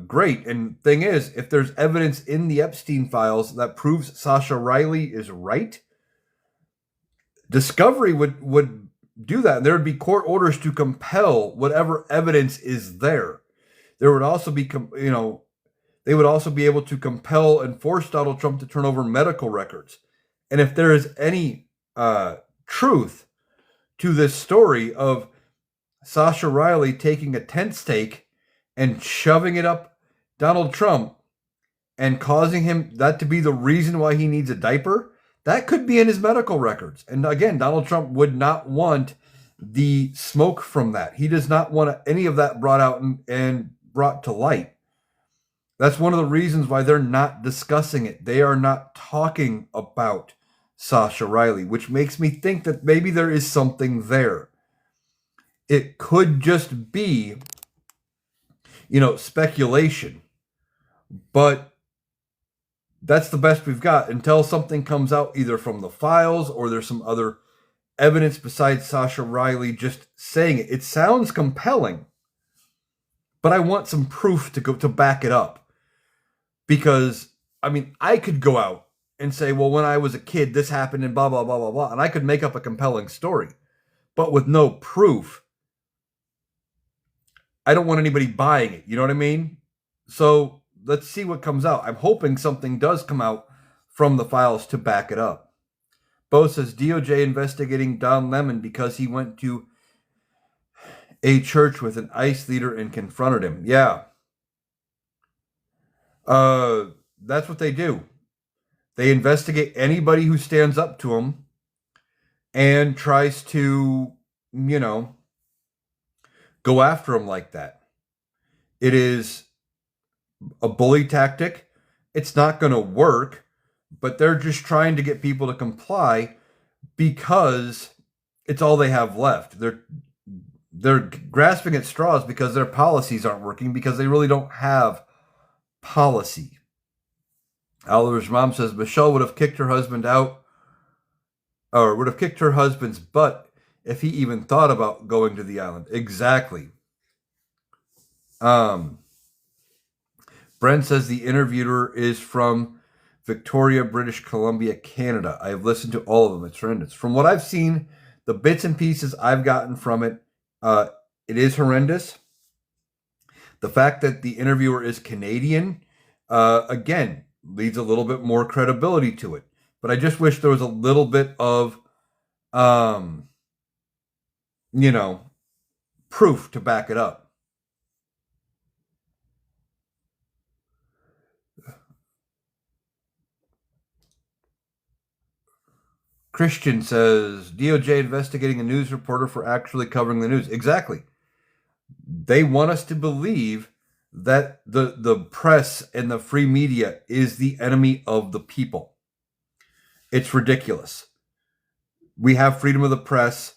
great. And thing is, if there's evidence in the Epstein files that proves Sasha Riley is right, discovery would do that. And there would be court orders to compel whatever evidence is there. There would also be, they would also be able to compel and force Donald Trump to turn over medical records. And if there is any truth to this story of Sasha Riley taking a tent stake and shoving it up Donald Trump and causing him that to be the reason why he needs a diaper, that could be in his medical records. And again, Donald Trump would not want the smoke from that. He does not want any of that brought out and brought to light. That's one of the reasons why they're not discussing it. They are not talking about Sasha Riley, which makes me think that maybe there is something there. It could just be, speculation. But that's the best we've got until something comes out either from the files or there's some other evidence besides Sasha Riley just saying it. It sounds compelling, but I want some proof to back it up. Because, I could go out and say, well, when I was a kid, this happened and blah, blah, blah, blah, blah. And I could make up a compelling story. But with no proof, I don't want anybody buying it. You know what I mean? So let's see what comes out. I'm hoping something does come out from the files to back it up. Bo says DOJ investigating Don Lemon because he went to a church with an ICE leader and confronted him. Yeah. That's what they do. They investigate anybody who stands up to them and tries to, go after them like that. It is a bully tactic. It's not going to work, but they're just trying to get people to comply because it's all they have left. They're grasping at straws because their policies aren't working, because they really don't have policy. Oliver's mom says Michelle would have kicked her husband out, or would have kicked her husband's butt if he even thought about going to the island. Exactly. Brent says the interviewer is from Victoria, British Columbia, Canada. I have listened to all of them. It's horrendous. From what I've seen, the bits and pieces I've gotten from it, it is horrendous. The fact that the interviewer is Canadian, again, leads a little bit more credibility to it. But I just wish there was a little bit of, proof to back it up. Christian says, DOJ investigating a news reporter for actually covering the news. Exactly. They want us to believe that the press and the free media is the enemy of the people. It's ridiculous. We have freedom of the press.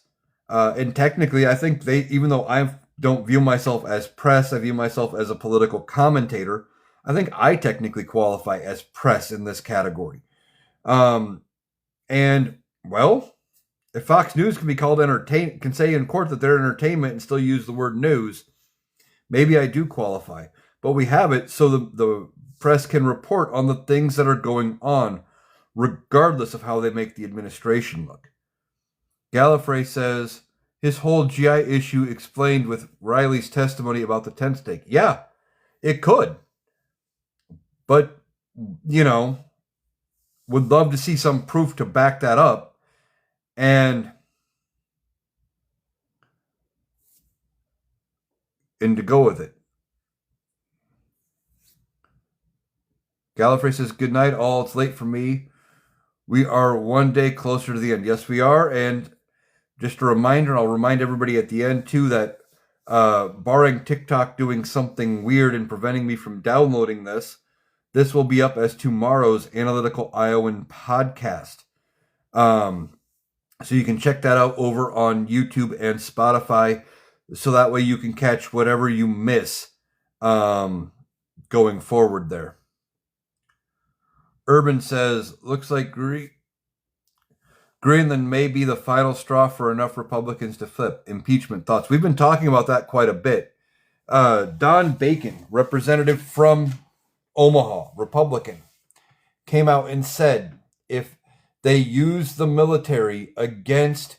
And technically, I think even though I don't view myself as press, I view myself as a political commentator. I think I technically qualify as press in this category. And well, if Fox News can be called can say in court that they're entertainment and still use the word news, maybe I do qualify. But we have it so the press can report on the things that are going on, regardless of how they make the administration look. Gallifrey says his whole GI issue explained with Riley's testimony about the tent stake. Yeah, it could. But, would love to see some proof to back that up. And to go with it. Gallifrey says, good night, all. It's late for me. We are one day closer to the end. Yes, we are. And just a reminder, I'll remind everybody at the end, too, that barring TikTok doing something weird and preventing me from downloading this will be up as tomorrow's Analytical Iowan podcast. So you can check that out over on YouTube and Spotify. so that way you can catch whatever you miss going forward there. Urban says, looks like Greenland may be the final straw for enough Republicans to flip. Impeachment thoughts. We've been talking about that quite a bit. Don Bacon, representative from Omaha, Republican, came out and said if they use the military against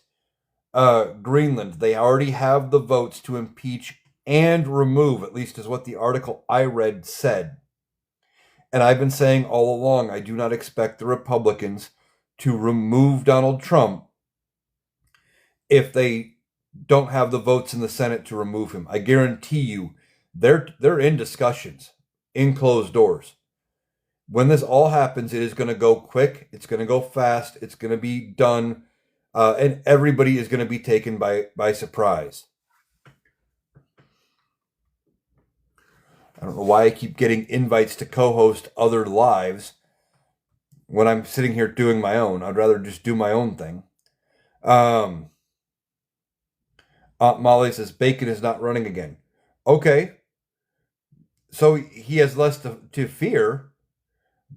Greenland, they already have the votes to impeach and remove, at least is what the article I read said. And I've been saying all along, I do not expect the Republicans to remove Donald Trump if they don't have the votes in the Senate to remove him. I guarantee you, they're in discussions in closed doors. When this all happens, it is going to go quick. It's going to go fast. It's going to be done, and everybody is going to be taken by surprise. I don't know why I keep getting invites to co-host other lives when I'm sitting here doing my own. I'd rather just do my own thing. Aunt Molly says Bacon is not running again. Okay. So he has less to fear.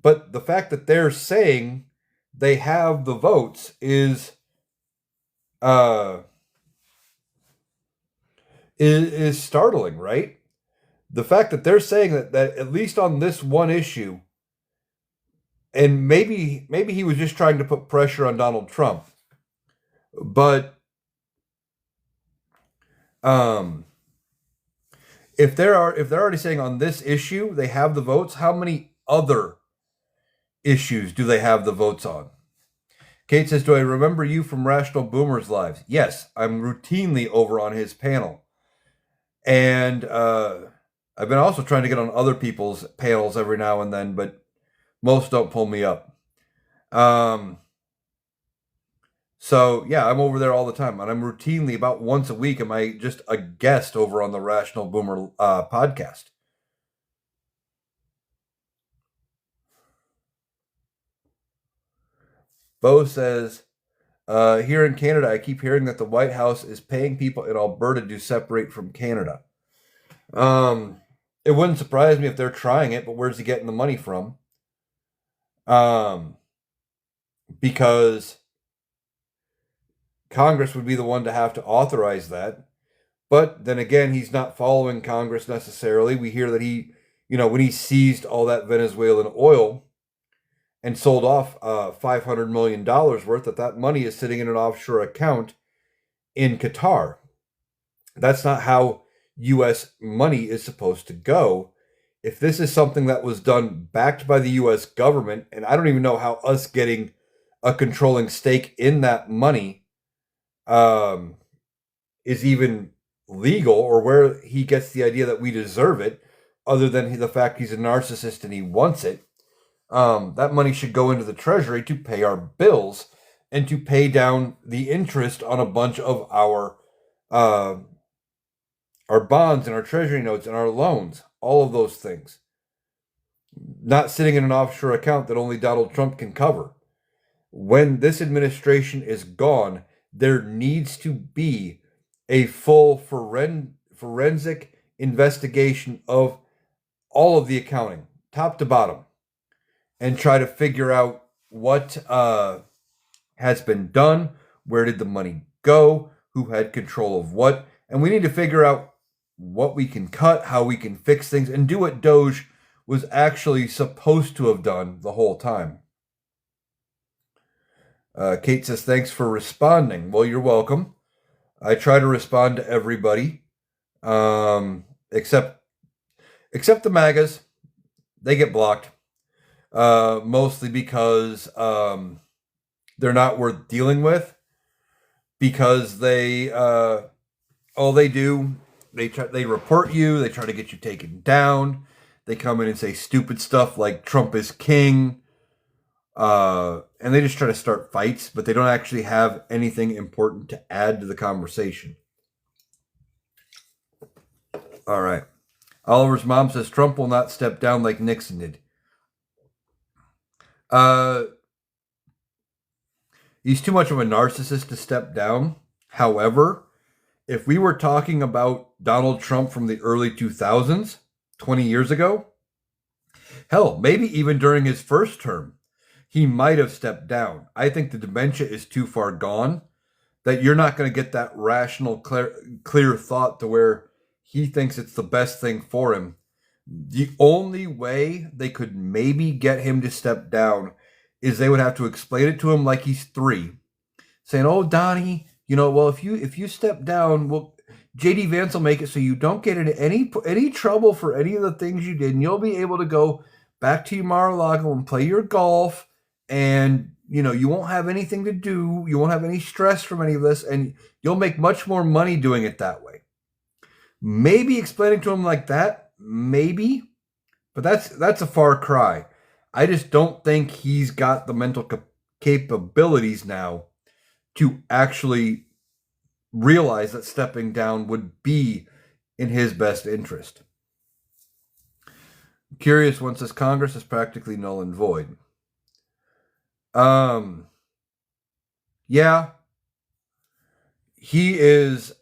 But the fact that they're saying they have the votes is startling, right? The fact that they're saying that at least on this one issue, and maybe he was just trying to put pressure on Donald Trump, but if they're already saying on this issue they have the votes, how many other issues do they have the votes on? Kate says, do I remember you from Rational Boomers Lives? Yes, I'm routinely over on his panel. And I've been also trying to get on other people's panels every now and then, but most don't pull me up. So, yeah, I'm over there all the time. And I'm routinely, about once a week, am I just a guest over on the Rational Boomer podcast. Bo says, here in Canada, I keep hearing that the White House is paying people in Alberta to separate from Canada. It wouldn't surprise me if they're trying it, but where's he getting the money from? Because Congress would be the one to have to authorize that. But then again, he's not following Congress necessarily. We hear that he, when he seized all that Venezuelan oil and sold off $500 million worth, that money is sitting in an offshore account in Qatar. That's not how U.S. money is supposed to go. If this is something that was done backed by the U.S. government, and I don't even know how us getting a controlling stake in that money is even legal, or where he gets the idea that we deserve it, other than the fact he's a narcissist and he wants it. That money should go into the Treasury to pay our bills and to pay down the interest on a bunch of our bonds and our Treasury notes and our loans, all of those things. Not sitting in an offshore account that only Donald Trump can cover. When this administration is gone, there needs to be a full forensic investigation of all of the accounting, top to bottom, and try to figure out what has been done, where did the money go, who had control of what, and we need to figure out what we can cut, how we can fix things, and do what Doge was actually supposed to have done the whole time. Kate says, thanks for responding. Well, you're welcome. I try to respond to everybody, except the MAGAs. They get blocked, mostly because they're not worth dealing with, because they all they do, they report you, they try to get you taken down, they come in and say stupid stuff like Trump is king, and they just try to start fights, but they don't actually have anything important to add to the conversation. All right. Oliver's mom says Trump will not step down like Nixon did. He's too much of a narcissist to step down. However, If we were talking about Donald Trump from the early 2000s, 20 years ago, hell, maybe even during his first term, he might have stepped down. I think the dementia is too far gone that you're not going to get that rational, clear thought to where he thinks it's the best thing for him. The only way they could maybe get him to step down is they would have to explain it to him like he's 3, saying, "Oh, Donnie, well, if you step down, well, JD Vance will make it so you don't get into any trouble for any of the things you did, and you'll be able to go back to your Mar-a-Lago and play your golf, and you won't have anything to do, you won't have any stress from any of this, and you'll make much more money doing it that way." Maybe explaining to him like that, maybe, but that's a far cry. I just don't think he's got the mental capabilities now to actually realize that stepping down would be in his best interest. Curious one says Congress is practically null and void. Yeah, he is.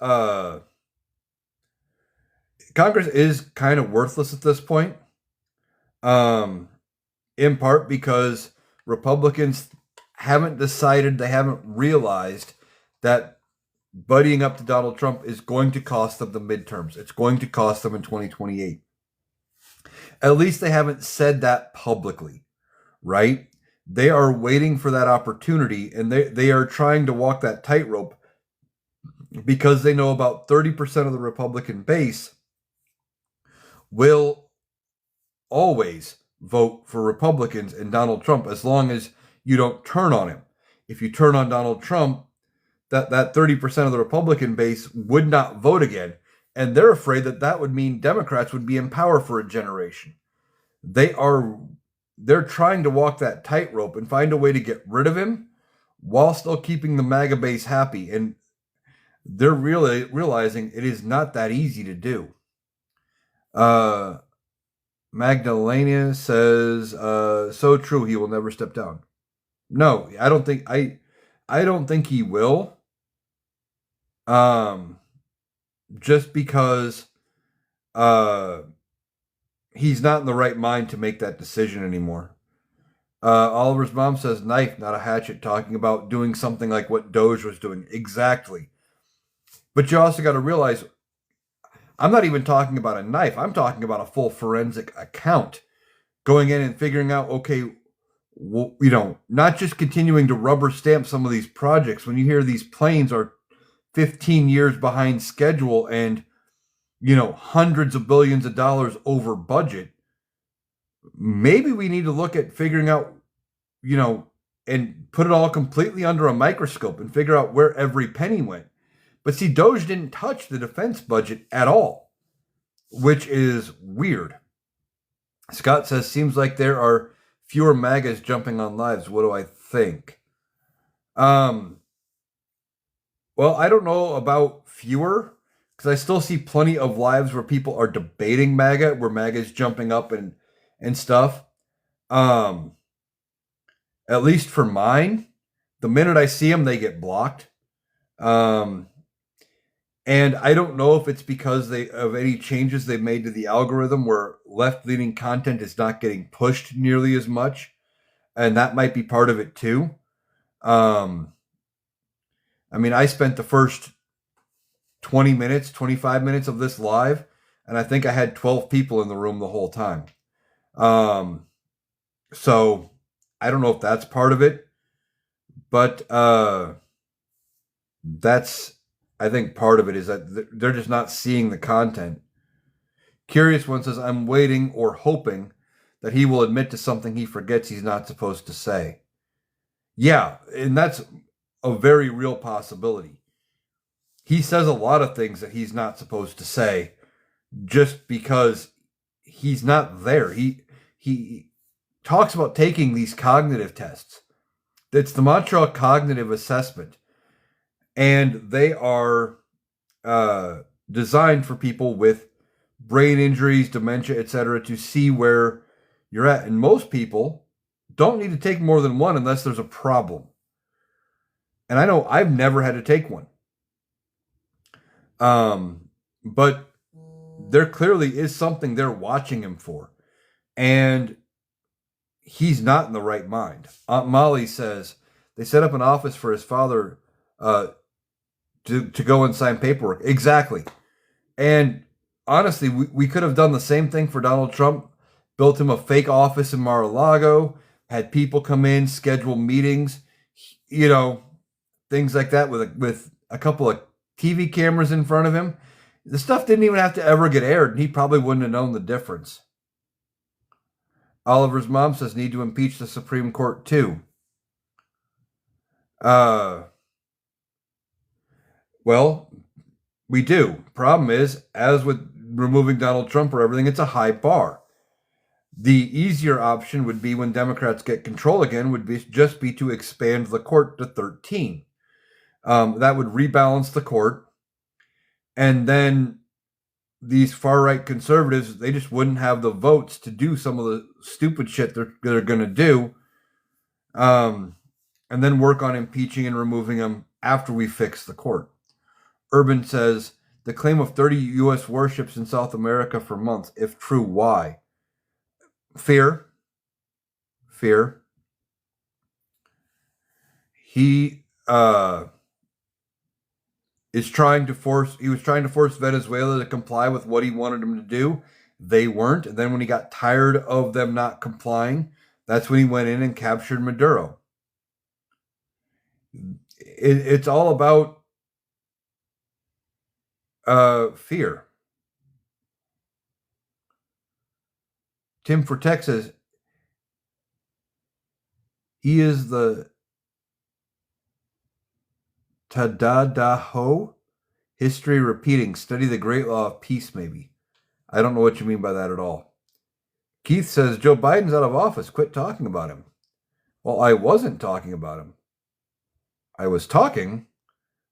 Congress is kind of worthless at this point. In part because Republicans haven't decided, they haven't realized that buddying up to Donald Trump is going to cost them the midterms. It's going to cost them in 2028. At least they haven't said that publicly, right? They are waiting for that opportunity, and they are trying to walk that tightrope because they know about 30% of the Republican base will always vote for Republicans and Donald Trump as long as you don't turn on him. If you turn on Donald Trump, that 30% of the Republican base would not vote again. And they're afraid that would mean Democrats would be in power for a generation. They're trying to walk that tightrope and find a way to get rid of him while still keeping the MAGA base happy. And they're really realizing it is not that easy to do. Magdalena says, so true, he will never step down. No, I don't think he will. Just because he's not in the right mind to make that decision anymore. Oliver's mom says knife, not a hatchet, talking about doing something like what Doge was doing. Exactly. But you also got to realize, I'm not even talking about a knife. I'm talking about a full forensic account. Going in and figuring out, okay, not just continuing to rubber stamp some of these projects. When you hear these planes are 15 years behind schedule and, hundreds of billions of dollars over budget, maybe we need to look at figuring out, and put it all completely under a microscope and figure out where every penny went. But see, Doge didn't touch the defense budget at all, which is weird. Scott says, seems like there are fewer MAGAs jumping on lives. What do I think? Well, I don't know about fewer, because I still see plenty of lives where people are debating MAGA, where MAGA is jumping up and stuff. At least for mine, the minute I see them, they get blocked. And I don't know if it's because of any changes they've made to the algorithm where left-leaning content is not getting pushed nearly as much. And that might be part of it too. I spent the first 20 minutes, 25 minutes of this live, and I think I had 12 people in the room the whole time. So I don't know if that's part of it, but that's, I think part of it is that they're just not seeing the content. Curious One says, I'm waiting or hoping that he will admit to something he forgets he's not supposed to say. Yeah, and that's a very real possibility. He says a lot of things that he's not supposed to say just because he's not there. He talks about taking these cognitive tests. It's the Montreal Cognitive Assessment. And they are designed for people with brain injuries, dementia, etc., to see where you're at. And most people don't need to take more than one unless there's a problem. And I know I've never had to take one. But there clearly is something they're watching him for. And he's not in the right mind. Aunt Molly says they set up an office for his father to go and sign paperwork. Exactly. And honestly, we could have done the same thing for Donald Trump, built him a fake office in Mar-a-Lago, had people come in, schedule meetings, things like that with a couple of TV cameras in front of him. The stuff didn't even have to ever get aired, and he probably wouldn't have known the difference. Oliver's mom says need to impeach the Supreme Court too. Well, we do. Problem is, as with removing Donald Trump or everything, it's a high bar. The easier option would be when Democrats get control again, would be just to expand the court to 13. That would rebalance the court. And then these far-right conservatives, they just wouldn't have the votes to do some of the stupid shit they're going to do. And then work on impeaching and removing them after we fix the court. Urban says, the claim of 30 U.S. warships in South America for months, if true, why? Fear. He he was trying to force Venezuela to comply with what he wanted them to do. They weren't. And then when he got tired of them not complying, that's when he went in and captured Maduro. It's all about fear. Tim for Texas, he is the Tadadaho, history repeating, study the great law of peace, maybe. I don't know what you mean by that at all. Keith says, Joe Biden's out of office. Quit talking about him. Well, I wasn't talking about him. I was talking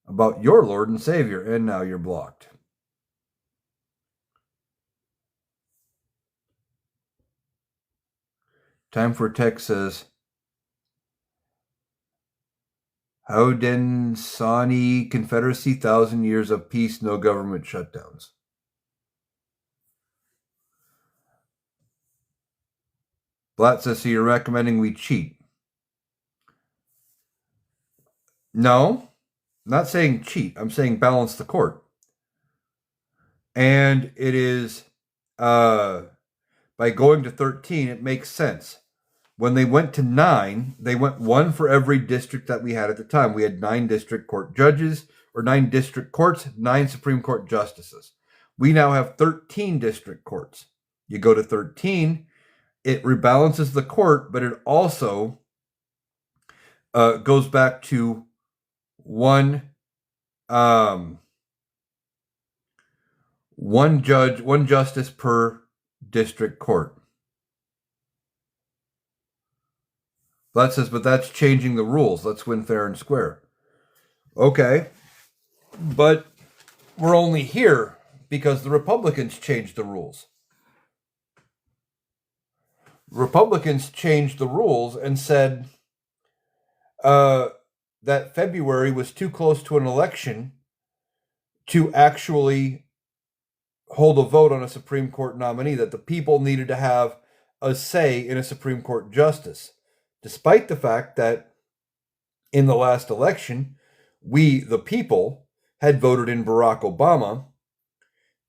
about your Lord and Savior, and now you're blocked. Time for Tech says, Haudenosaunee Confederacy, 1,000 years of peace, no government shutdowns. Blatt says, so you're recommending we cheat? No, not saying cheat. I'm saying balance the court. And it is, by going to 13, it makes sense. When they went to 9, they went 1 for every district that we had at the time. We had 9 district court judges, or 9 district courts, 9 Supreme Court justices. We now have 13 district courts. You go to 13, it rebalances the court, but it also goes back to one judge, one justice per district court. That says, but that's changing the rules. Let's win fair and square. Okay. But we're only here because the Republicans changed the rules. Republicans changed the rules and said that February was too close to an election to actually hold a vote on a Supreme Court nominee, that the people needed to have a say in a Supreme Court justice. Despite the fact that in the last election, we, the people, had voted in Barack Obama,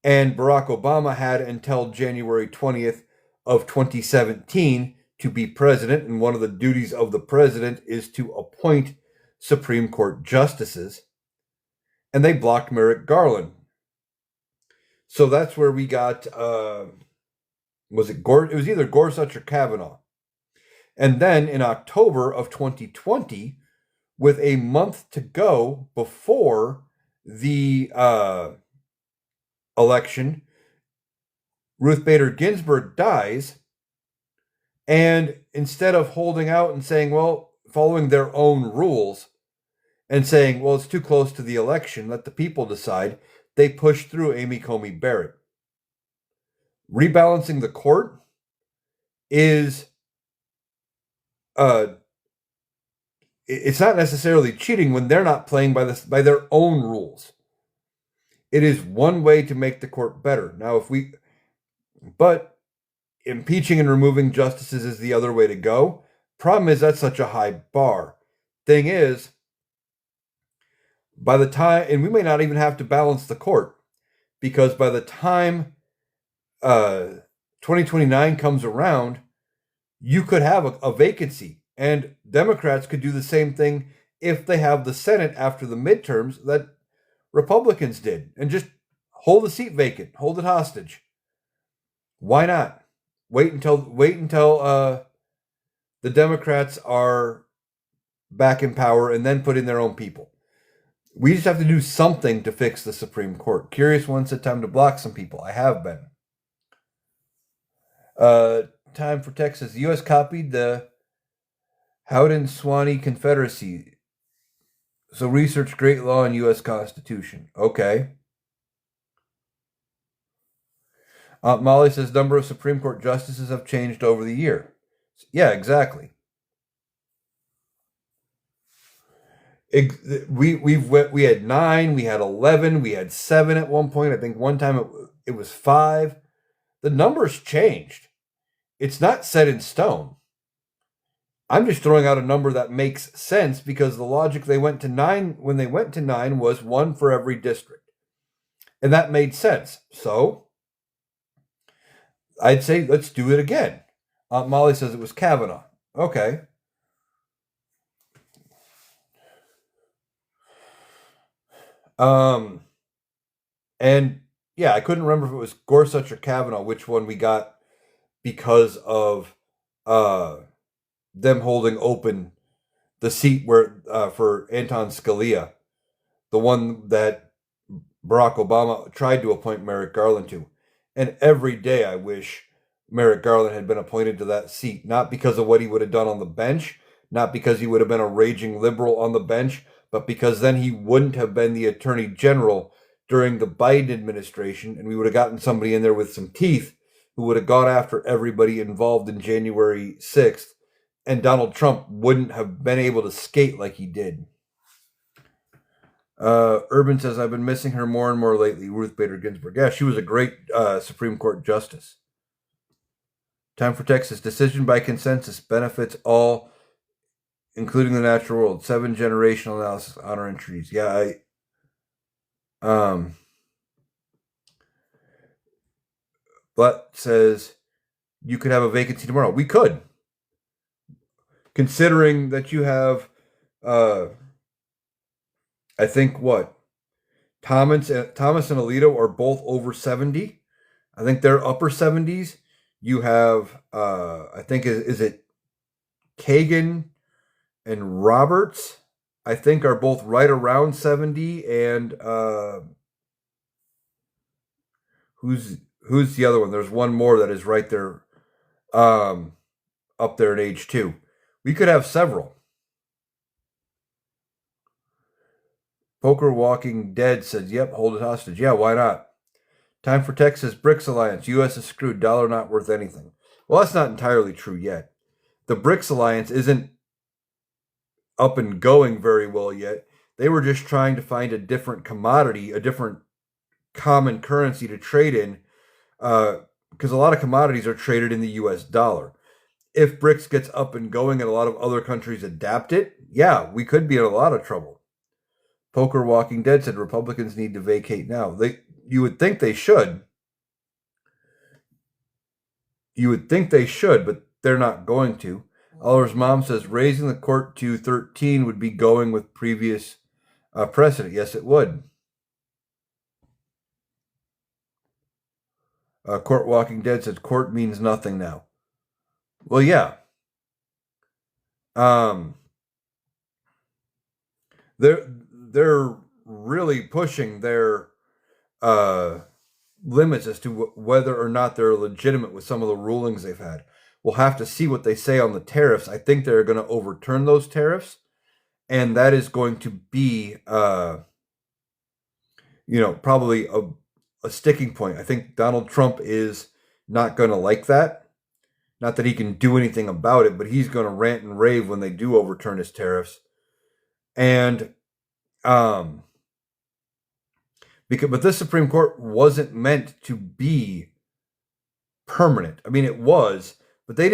and Barack Obama had until January 20th of 2017 to be president, and one of the duties of the president is to appoint Supreme Court justices, and they blocked Merrick Garland. So that's where we got, was it Gore? It was either Gorsuch or Kavanaugh. And then in October of 2020, with a month to go before the election, Ruth Bader Ginsburg dies. And instead of holding out and saying, well, following their own rules and saying, well, it's too close to the election, let the people decide, they push through Amy Coney Barrett. Rebalancing the court is... it's not necessarily cheating when they're not playing by their own rules. It is one way to make the court better. Now, but impeaching and removing justices is the other way to go. Problem is, that's such a high bar. Thing is, by the time, and we may not even have to balance the court, because by the time 2029 comes around, you could have a vacancy, and Democrats could do the same thing if they have the Senate after the midterms that Republicans did, and just hold the seat vacant, hold it hostage. Why not? Wait until the Democrats are back in power and then put in their own people. We just have to do something to fix the Supreme Court. Curious One said time to block some people. I have been. Time for Texas. The U.S. copied the Haudenosaunee Confederacy. So research great law and U.S. Constitution. Okay. Molly says number of Supreme Court justices have changed over the year. Yeah, exactly. We had 9, we had 11, we had 7 at one point. I think one time it was 5. The numbers changed. It's not set in stone. I'm just throwing out a number that makes sense because the logic they went to 9 when they went to 9 was 1 for every district. And that made sense. So I'd say let's do it again. Molly says it was Kavanaugh. Okay. And yeah, I couldn't remember if it was Gorsuch or Kavanaugh, which one we got because of them holding open the seat where for Anton Scalia, the one that Barack Obama tried to appoint Merrick Garland to. And every day I wish Merrick Garland had been appointed to that seat, not because of what he would have done on the bench, not because he would have been a raging liberal on the bench, but because then he wouldn't have been the attorney general during the Biden administration, and we would have gotten somebody in there with some teeth who would have gone after everybody involved in January 6th, and Donald Trump wouldn't have been able to skate like he did. Urban says, I've been missing her more and more lately. Ruth Bader Ginsburg. Yeah, she was a great Supreme Court justice. Time for Texas. Decision by consensus benefits all, including the natural world. 7 generational analysis, honor and trees. Yeah, But says you could have a vacancy tomorrow. We could. Considering that you have I think Thomas and Alito are both over 70. I think they're upper 70s. You have I think is it Kagan and Roberts, I think are both right around 70, and who's the other one? There's one more that is right there up there in age too. We could have several. Poker Walking Dead says, yep, hold it hostage. Yeah, why not? Time for Texas. BRICS Alliance. U.S. is screwed. Dollar not worth anything. Well, that's not entirely true yet. The BRICS Alliance isn't up and going very well yet. They were just trying to find a different commodity, a different common currency to trade in, because a lot of commodities are traded in the U.S. dollar. If BRICS gets up and going and a lot of other countries adapt it, yeah, we could be in a lot of trouble. Poker Walking Dead said Republicans need to vacate now. You would think they should. You would think they should, but they're not going to. Oliver's mom says raising the court to 13 would be going with previous precedent. Yes, it would. Court Walking Dead says court means nothing now. Well, yeah. They're really pushing their limits as to whether or not they're legitimate with some of the rulings they've had. We'll have to see what they say on the tariffs. I think they're going to overturn those tariffs, and that is going to be, probably a sticking point. I think Donald Trump is not going to like that. Not that he can do anything about it, but he's going to rant and rave when they do overturn his tariffs. And But this Supreme Court wasn't meant to be permanent. I mean, it was, but they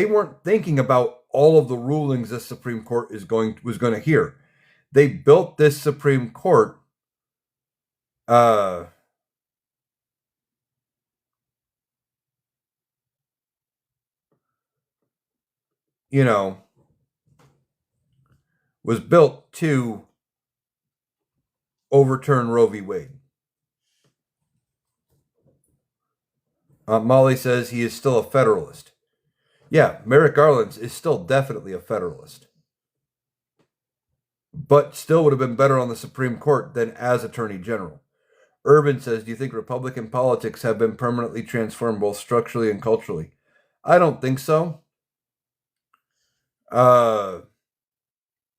weren't thinking about all of the rulings this Supreme Court was going to hear. They built this Supreme Court was built to overturn Roe v. Wade. Molly says he is still a Federalist. Yeah, Merrick Garland is still definitely a Federalist. But still would have been better on the Supreme Court than as Attorney General. Urban says, do you think Republican politics have been permanently transformed both structurally and culturally? I don't think so. I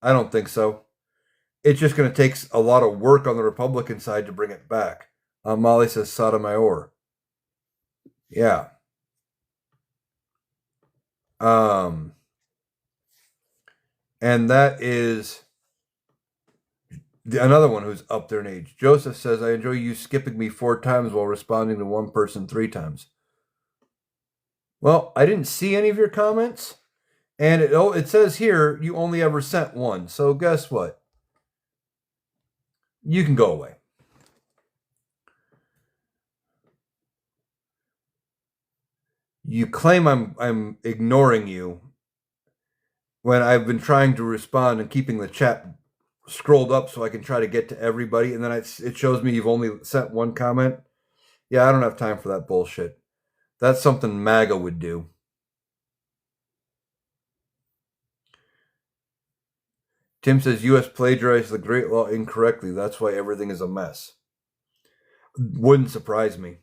don't think so. It's just going to take a lot of work on the Republican side to bring it back. Molly says Sotomayor. Yeah. And that is another one who's up there in age. Joseph says, I enjoy you skipping me 4 times while responding to one person 3 times. Well, I didn't see any of your comments. And it says here you only ever sent one. So guess what? You can go away. You claim I'm ignoring you when I've been trying to respond and keeping the chat scrolled up so I can try to get to everybody, and then it shows me you've only sent one comment. Yeah, I don't have time for that bullshit. That's something MAGA would do. Tim says U.S. plagiarized the Great Law incorrectly. That's why everything is a mess. Wouldn't surprise me.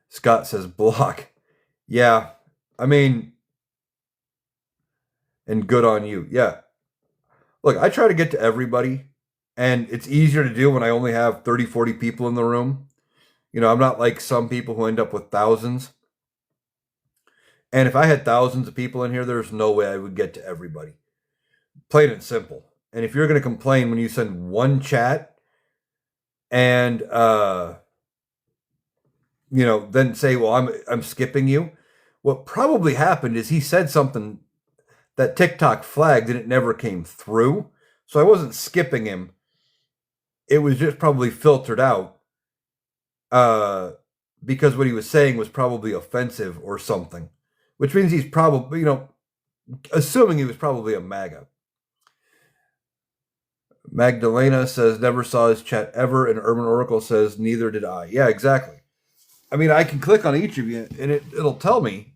Scott says block. Yeah, I mean, and good on you. Yeah. Look, I try to get to everybody, and it's easier to do when I only have 30, 40 people in the room. I'm not like some people who end up with thousands. And if I had thousands of people in here, there's no way I would get to everybody. Plain and simple. And if you're going to complain when you send one chat and, then say, well, I'm skipping you. What probably happened is he said something that TikTok flagged and it never came through. So I wasn't skipping him. It was just probably filtered out because what he was saying was probably offensive or something, which means he's probably, assuming he was probably a MAGA. Magdalena says, never saw his chat ever. And Urban Oracle says, neither did I. Yeah, exactly. I mean, I can click on each of you and it'll tell me.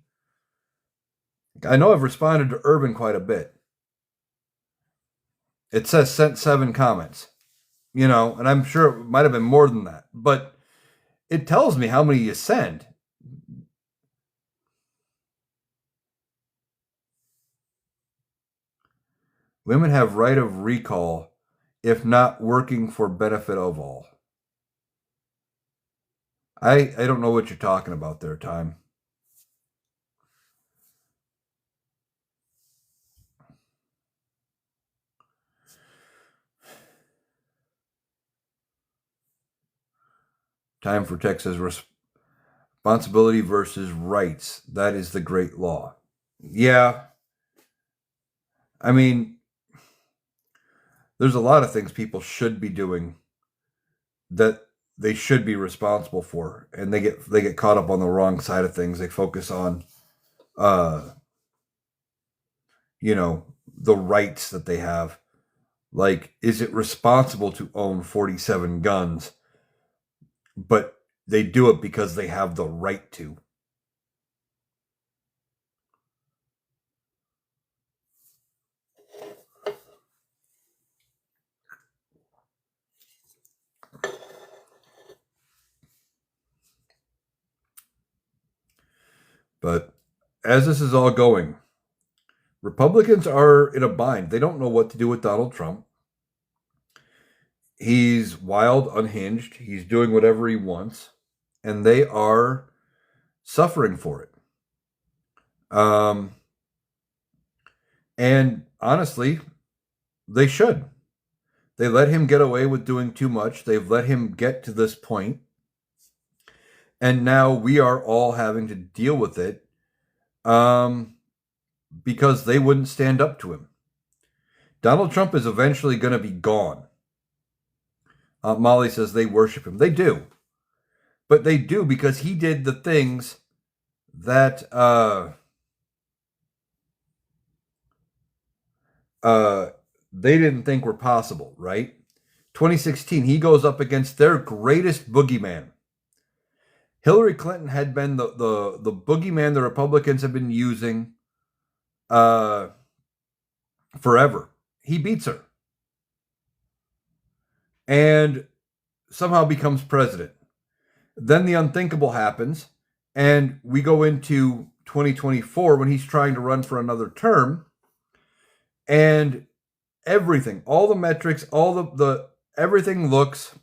I know I've responded to Urban quite a bit. It says sent 7 comments, and I'm sure it might have been more than that, but it tells me how many you send. Women have right of recall if not working for benefit of all. I don't know what you're talking about there, Time. Time for Texas responsibility versus rights. That is the great law. Yeah. I mean, there's a lot of things people should be doing that they should be responsible for, and they get caught up on the wrong side of things. They focus on, the rights that they have. Like, is it responsible to own 47 guns? But they do it because they have the right to. But as this is all going, Republicans are in a bind. They don't know what to do with Donald Trump. He's wild, unhinged. He's doing whatever he wants. And they are suffering for it. And honestly, they should. They let him get away with doing too much. They've let him get to this point. And now we are all having to deal with it because they wouldn't stand up to him. Donald Trump is eventually going to be gone. Molly says they worship him. They do. But they do because he did the things that they didn't think were possible, right? 2016, he goes up against their greatest boogeyman. Hillary Clinton had been the boogeyman the Republicans have been using forever. He beats her. And somehow becomes president. Then the unthinkable happens, and we go into 2024 when he's trying to run for another term, and everything, all the metrics, all the everything looks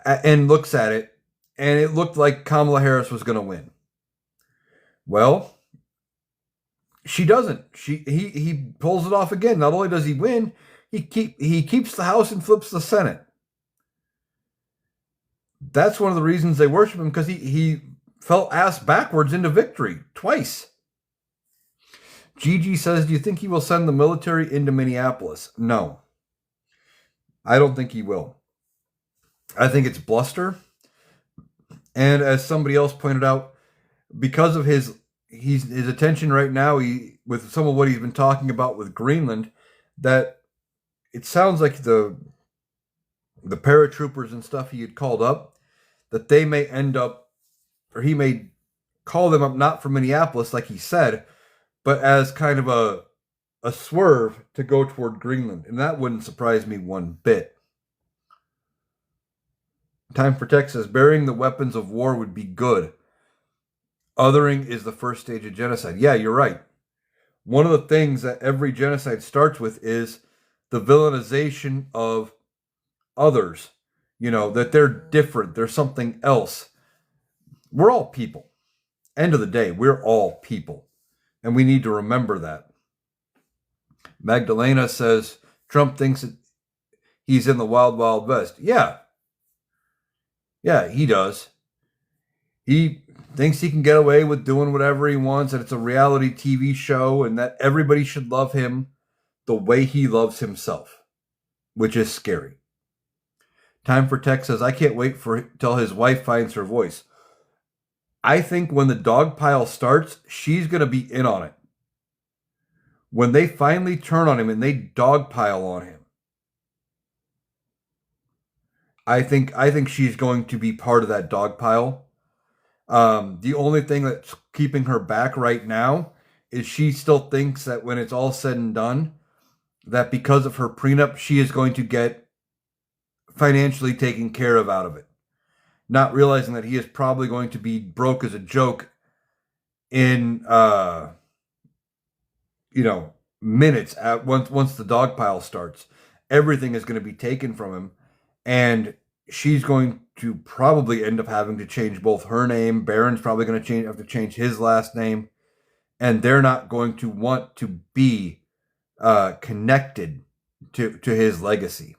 and looks at it, and it looked like Kamala Harris was going to win. Well, she doesn't. He pulls it off again. Not only does he win, he keeps the House and flips the Senate. That's one of the reasons they worship him, because he fell ass backwards into victory twice. Gigi says, do you think he will send the military into Minneapolis? No. I don't think he will. I think it's bluster. And as somebody else pointed out, because of his attention right now, with some of what he's been talking about with Greenland, that it sounds like the paratroopers and stuff he had called up, that they may end up, or he may call them up not for Minneapolis like he said, but as kind of a swerve to go toward Greenland. And that wouldn't surprise me one bit. Time for Tech says, burying the weapons of war would be good. Othering is the first stage of genocide. Yeah, you're right. One of the things that every genocide starts with is the villainization of others. You know, that they're different. They're something else. We're all people. End of the day, we're all people. And we need to remember that. Magdalena says, Trump thinks that he's in the wild, wild west. Yeah. Yeah, he does. He thinks he can get away with doing whatever he wants, and it's a reality TV show, and that everybody should love him the way he loves himself, which is scary. Time for Tech says, I can't wait till his wife finds her voice. I think when the dog pile starts, she's going to be in on it. When they finally turn on him and they dog pile on him, I think she's going to be part of that dog pile. The only thing that's keeping her back right now is she still thinks that when it's all said and done, that because of her prenup, she is going to get financially taken care of out of it. Not realizing that he is probably going to be broke as a joke in, minutes once the dog pile starts. Everything is going to be taken from him, and she's going to probably end up having to change both her name. Barron's probably going to have to change his last name, and they're not going to want to be connected to his legacy.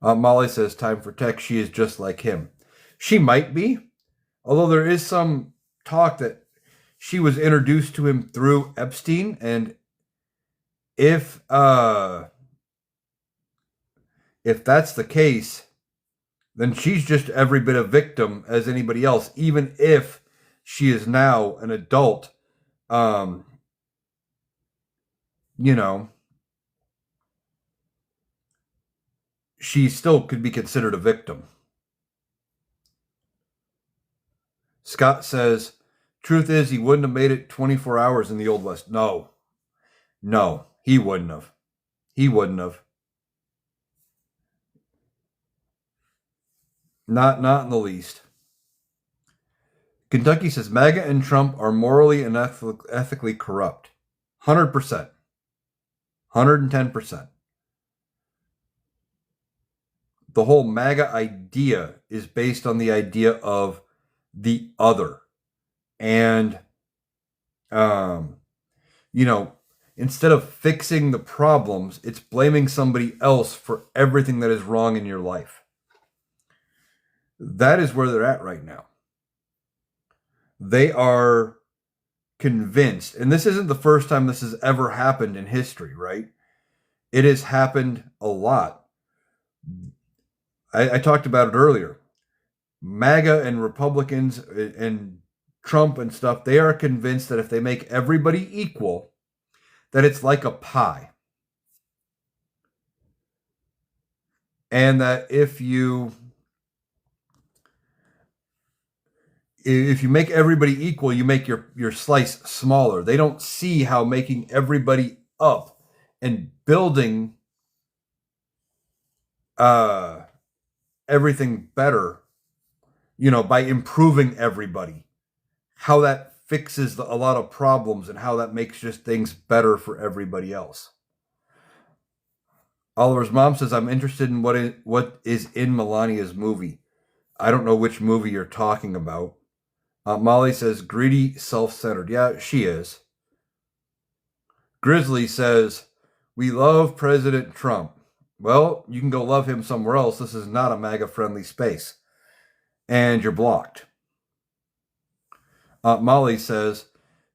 Molly says, time for Tech, she is just like him. She might be, although there is some talk that she was introduced to him through Epstein, and if that's the case, then she's just every bit a victim as anybody else, even if she is now an adult, she still could be considered a victim. Scott says, truth is, he wouldn't have made it 24 hours in the Old West. No, he wouldn't have. Not in the least. Kentucky says, MAGA and Trump are morally and ethically corrupt. 100%. 110%. The whole MAGA idea is based on the idea of the other. And, Instead of fixing the problems, it's blaming somebody else for everything that is wrong in your life. That is where they're at right now. They are convinced, and this isn't the first time this has ever happened in history, right? It has happened a lot. I talked about it earlier. MAGA and Republicans and Trump and stuff, they are convinced that if they make everybody equal, that it's like a pie. And that if you make everybody equal, you make your slice smaller. They don't see how making everybody up and building everything better, by improving everybody, how that fixes a lot of problems and how that makes just things better for everybody else. Oliver's mom says, I'm interested in what is in Melania's movie. I don't know which movie you're talking about. Molly says, greedy, self-centered. Yeah, she is. Grizzly says, we love President Trump. Well, you can go love him somewhere else. This is not a MAGA-friendly space. And you're blocked. Molly says,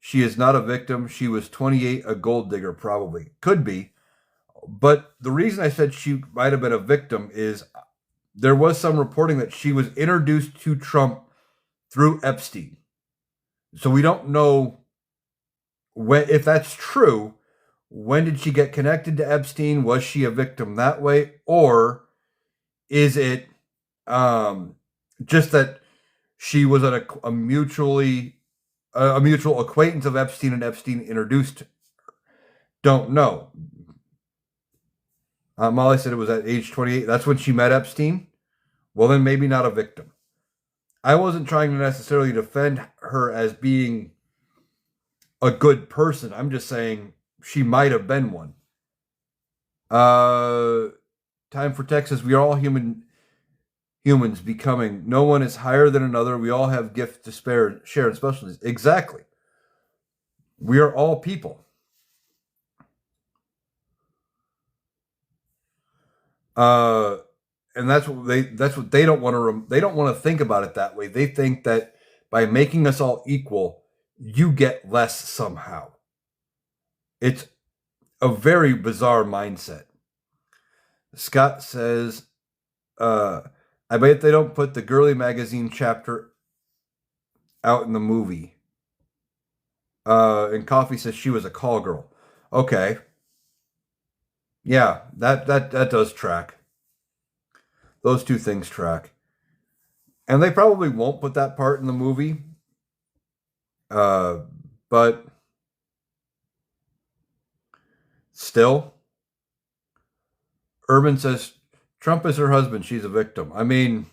she is not a victim. She was 28, a gold digger, probably. Could be. But the reason I said she might have been a victim is there was some reporting that she was introduced to Trump through Epstein. So we don't know if that's true. When did she get connected to Epstein? Was she a victim that way? Or is it just that she was at a mutual acquaintance of Epstein and Epstein introduced her? Don't know. Molly said it was at age 28. That's when she met Epstein. Well, then maybe not a victim. I wasn't trying to necessarily defend her as being a good person. I'm just saying she might have been one. Time for Texas. We are all humans becoming. No one is higher than another. We all have gifts to share and specialties. Exactly. We are all people. And that's what they don't want to. They don't want to think about it that way. They think that by making us all equal, you get less somehow. It's a very bizarre mindset. Scott says, I bet they don't put the girly magazine chapter out in the movie. And Coffee says she was a call girl. Okay. Yeah, that does track. Those two things track. And they probably won't put that part in the movie. But still, Urban says Trump is her husband. She's a victim. I mean,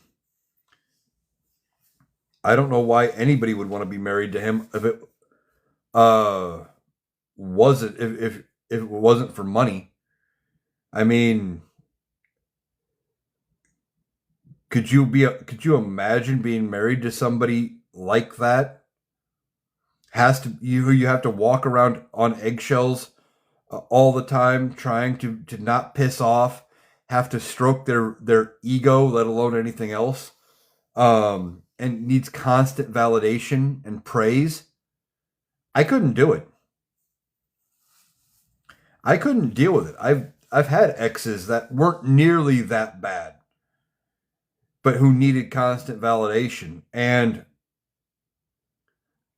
I don't know why anybody would want to be married to him if it wasn't if it wasn't for money. I mean, could you imagine being married to somebody like that? You have to walk around on eggshells all the time, trying to not piss off, have to stroke their ego, let alone anything else, and needs constant validation and praise. I couldn't do it. I couldn't deal with it. I've had exes that weren't nearly that bad, but who needed constant validation, and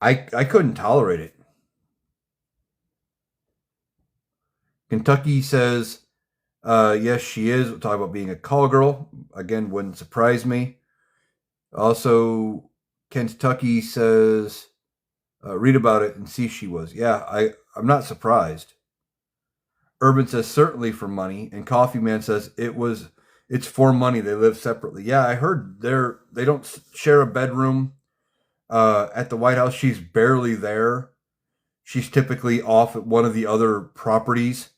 I couldn't tolerate it. Kentucky says, yes, she is. We'll talk about being a call girl. Again, wouldn't surprise me. Also, Kentucky says, read about it and see she was. Yeah, I'm not surprised. Urban says, certainly for money. And Coffee Man says, it's for money. They live separately. Yeah, I heard they don't share a bedroom at the White House. She's barely there. She's typically off at one of the other properties.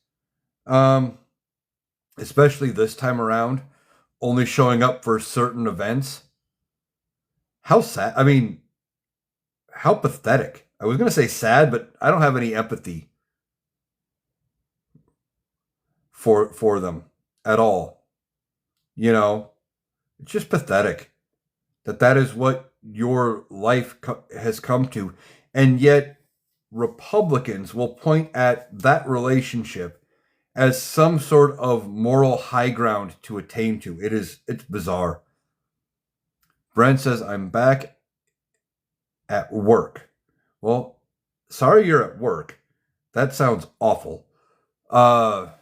Especially this time around, only showing up for certain events. How sad. I mean, how pathetic. I was going to say sad, but I don't have any empathy for them at all. You know, it's just pathetic that is what your life has come to, and yet Republicans will point at that relationship as some sort of moral high ground to attain to. It's bizarre. Brent says, I'm back at work. Well, sorry you're at work. That sounds awful. But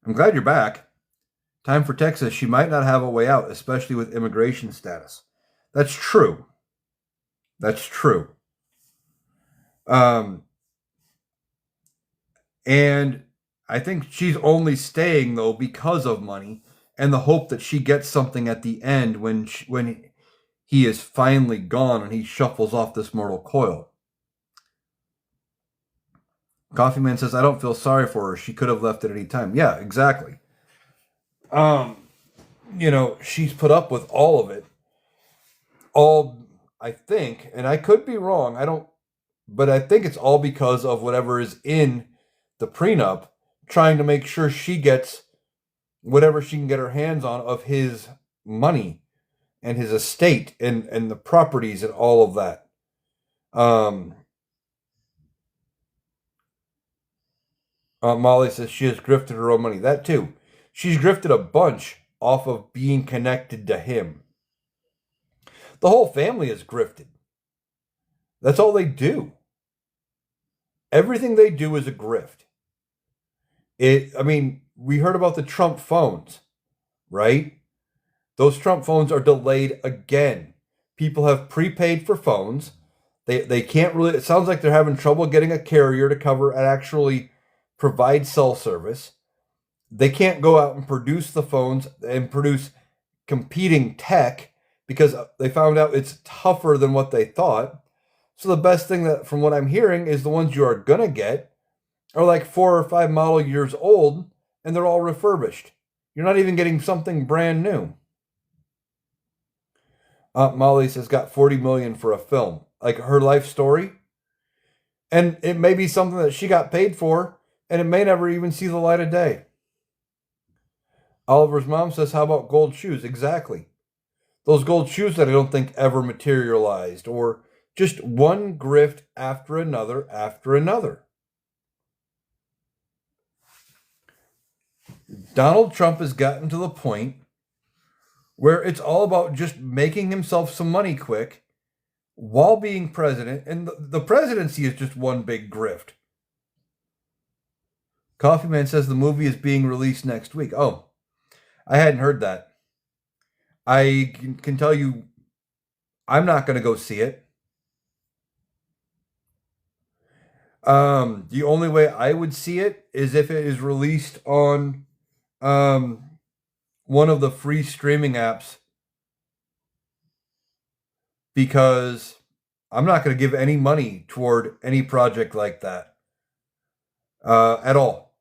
I'm glad you're back. Time for Texas. She might not have a way out, especially with immigration status. That's true. That's true. And I think she's only staying, though, because of money and the hope that she gets something at the end when he is finally gone and he shuffles off this mortal coil. Coffee Man says, I don't feel sorry for her. She could have left at any time. Yeah, exactly. She's put up with all of it. I think, and I could be wrong, but I think it's all because of whatever is in the prenup, trying to make sure she gets whatever she can get her hands on of his money and his estate and the properties and all of that. Molly says she has grifted her own money. That too. She's grifted a bunch off of being connected to him. The whole family is grifted. That's all they do. Everything they do is a grift. We heard about the Trump phones, right? Those Trump phones are delayed again. People have prepaid for phones. They can't really, it sounds like they're having trouble getting a carrier to cover and actually provide cell service. They can't go out and produce the phones and produce competing tech because they found out it's tougher than what they thought. So the best thing that, from what I'm hearing, is the ones you are going to get are like 4 or 5 model years old and they're all refurbished. You're not even getting something brand new. Aunt Molly says got $40 million for a film, like her life story. And it may be something that she got paid for, and it may never even see the light of day. Oliver's mom says, how about gold shoes? Exactly. Those gold shoes that I don't think ever materialized, or just one grift after another after another. Donald Trump has gotten to the point where it's all about just making himself some money quick while being president, and the presidency is just one big grift. Coffee Man says the movie is being released next week. Oh, I hadn't heard that. I can tell you I'm not going to go see it. The only way I would see it is if it is released on one of the free streaming apps, because I'm not going to give any money toward any project like that at all.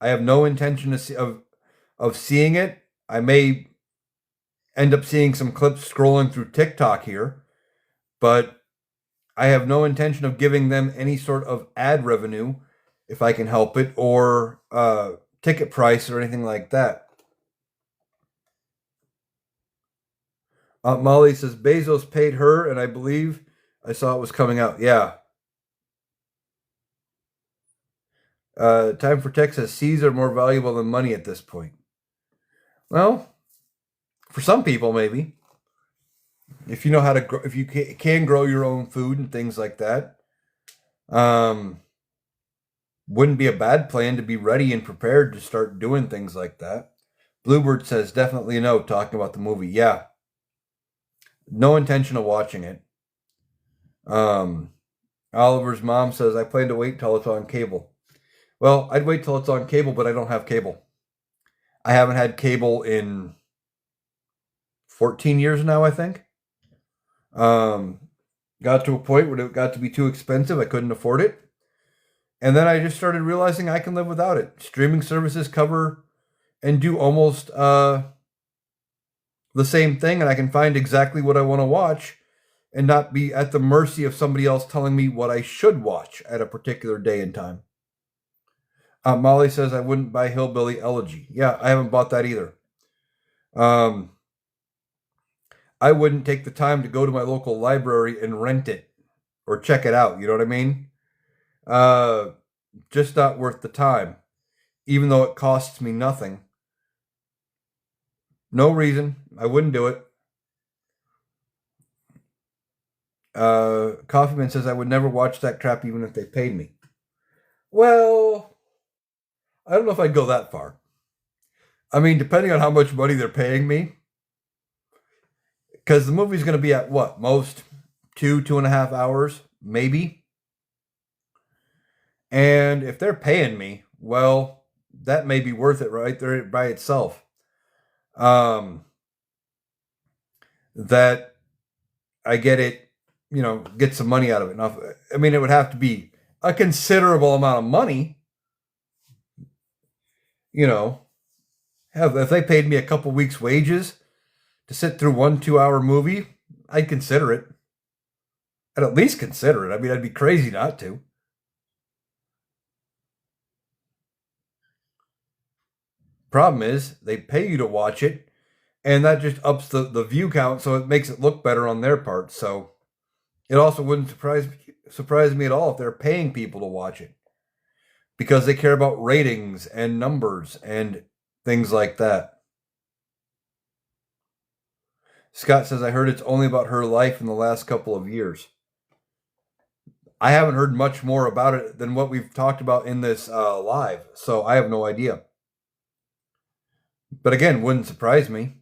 I have no intention of seeing it. I may end up seeing some clips scrolling through TikTok here, but I have no intention of giving them any sort of ad revenue if I can help it, or ticket price or anything like that. Aunt Molly says Bezos paid her, and I believe I saw it was coming out. Yeah. Time for Texas. Seeds are more valuable than money at this point. Well, for some people, maybe. If you know how to grow, if you can grow your own food and things like that, wouldn't be a bad plan to be ready and prepared to start doing things like that. Bluebird says definitely no, talking about the movie. Yeah. No intention of watching it. Oliver's mom says, I plan to wait till it's on cable. Well, I'd wait till it's on cable, but I don't have cable. I haven't had cable in 14 years now, I think. Got to a point where it got to be too expensive. I couldn't afford it. And then I just started realizing I can live without it. Streaming services cover and do almost the same thing, and I can find exactly what I want to watch and not be at the mercy of somebody else telling me what I should watch at a particular day and time. Molly says I wouldn't buy Hillbilly Elegy. Yeah, I haven't bought that either. I wouldn't take the time to go to my local library and rent it or check it out. You know what I mean? Just not worth the time, even though it costs me nothing. No reason. I wouldn't do it. Coffeeman says I would never watch that crap even if they paid me. Well, I don't know if I'd go that far. I mean, depending on how much money they're paying me, because the movie's going to be at what? Most 2.5 hours, maybe. And if they're paying me, well, that may be worth it right there by itself. That I get it, get some money out of it. Now, I mean, it would have to be a considerable amount of money. If they paid me a couple weeks' wages to sit through 1 2-hour movie, I'd consider it. I'd at least consider it. I mean, I'd be crazy not to. Problem is, they pay you to watch it, and that just ups the view count, so it makes it look better on their part. So it also wouldn't surprise me at all if they're paying people to watch it, because they care about ratings and numbers and things like that. Scott says, I heard it's only about her life in the last couple of years. I haven't heard much more about it than what we've talked about in this live, so I have no idea. But again, wouldn't surprise me.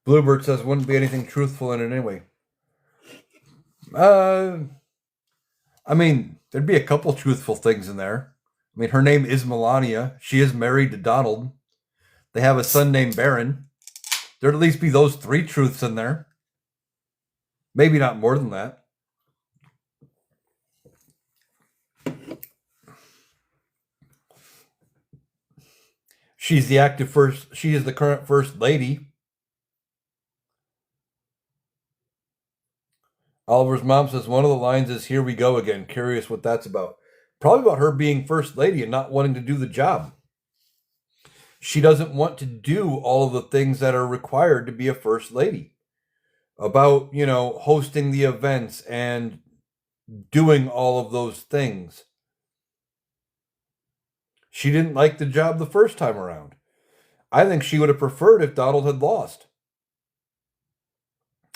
Bluebird says, wouldn't be anything truthful in it anyway. I mean, there'd be a couple truthful things in there. I mean, her name is Melania. She is married to Donald. They have a son named Baron. There'd at least be those 3 truths in there. Maybe not more than that. She is the current first lady. Oliver's mom says one of the lines is, here we go again. Curious what that's about. Probably about her being first lady and not wanting to do the job. She doesn't want to do all of the things that are required to be a first lady. About, hosting the events and doing all of those things. She didn't like the job the first time around. I think she would have preferred if Donald had lost.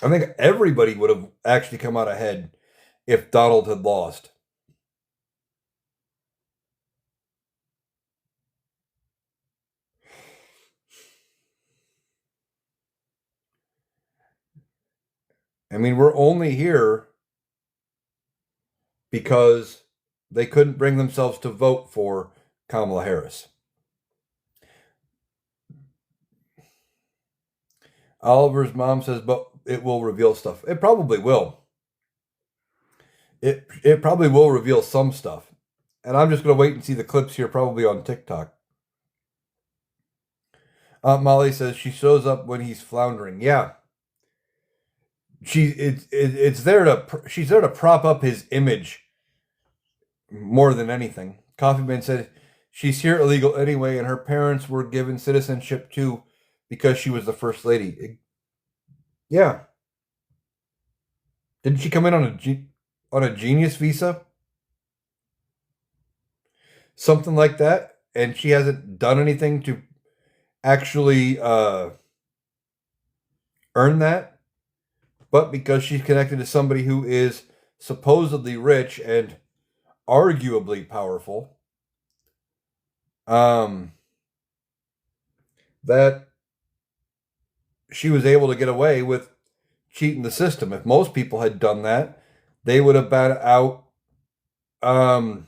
I think everybody would have actually come out ahead if Donald had lost. I mean, we're only here because they couldn't bring themselves to vote for Kamala Harris. Oliver's mom says, but it will reveal stuff. It probably will. It probably will reveal some stuff. And I'm just going to wait and see the clips here, probably on TikTok. Aunt Molly says she shows up when he's floundering. Yeah. She's there to prop up his image more than anything. Coffeeman said she's here illegal anyway, and her parents were given citizenship too because she was the first lady. Yeah. Didn't she come in on a genius visa? Something like that, and she hasn't done anything to actually earn that. But because she's connected to somebody who is supposedly rich and arguably powerful, that she was able to get away with cheating the system. If most people had done that, they would have been out and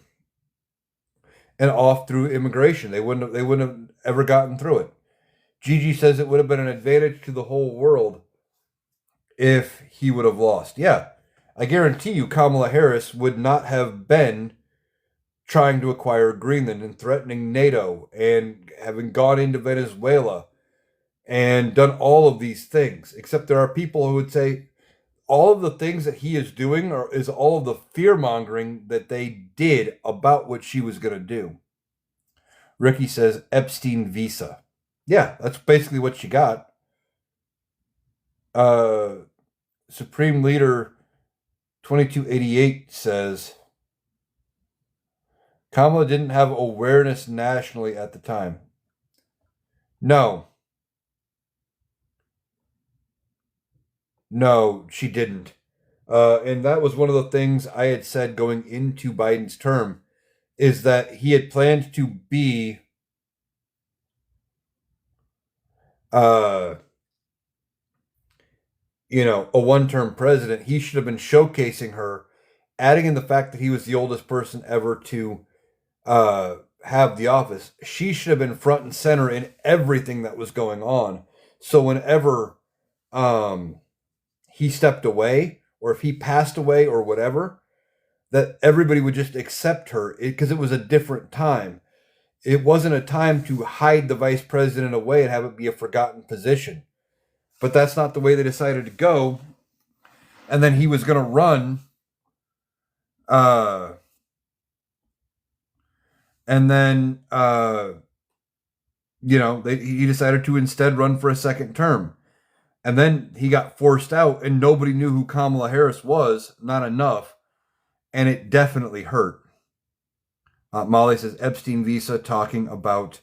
off through immigration. They wouldn't have ever gotten through it. Gigi says it would have been an advantage to the whole world if he would have lost. Yeah, I guarantee you Kamala Harris would not have been trying to acquire Greenland and threatening NATO and having gone into Venezuela and done all of these things. Except there are people who would say all of the things that he is doing is all of the fear mongering that they did about what she was going to do. Ricky says Epstein visa. Yeah, that's basically what she got. Supreme Leader 2288 says Kamala didn't have awareness nationally at the time. No, she didn't. And that was one of the things I had said going into Biden's term, is that he had planned to be a one-term president. He should have been showcasing her, adding in the fact that he was the oldest person ever to have the office. She should have been front and center in everything that was going on. So whenever he stepped away, or if he passed away or whatever, that everybody would just accept her, because it was a different time. It wasn't a time to hide the vice president away and have it be a forgotten position. But that's not the way they decided to go. And then he was going to run. And then, he decided to instead run for a second term. And then he got forced out, and nobody knew who Kamala Harris was, not enough. And it definitely hurt. Molly says Epstein visa, talking about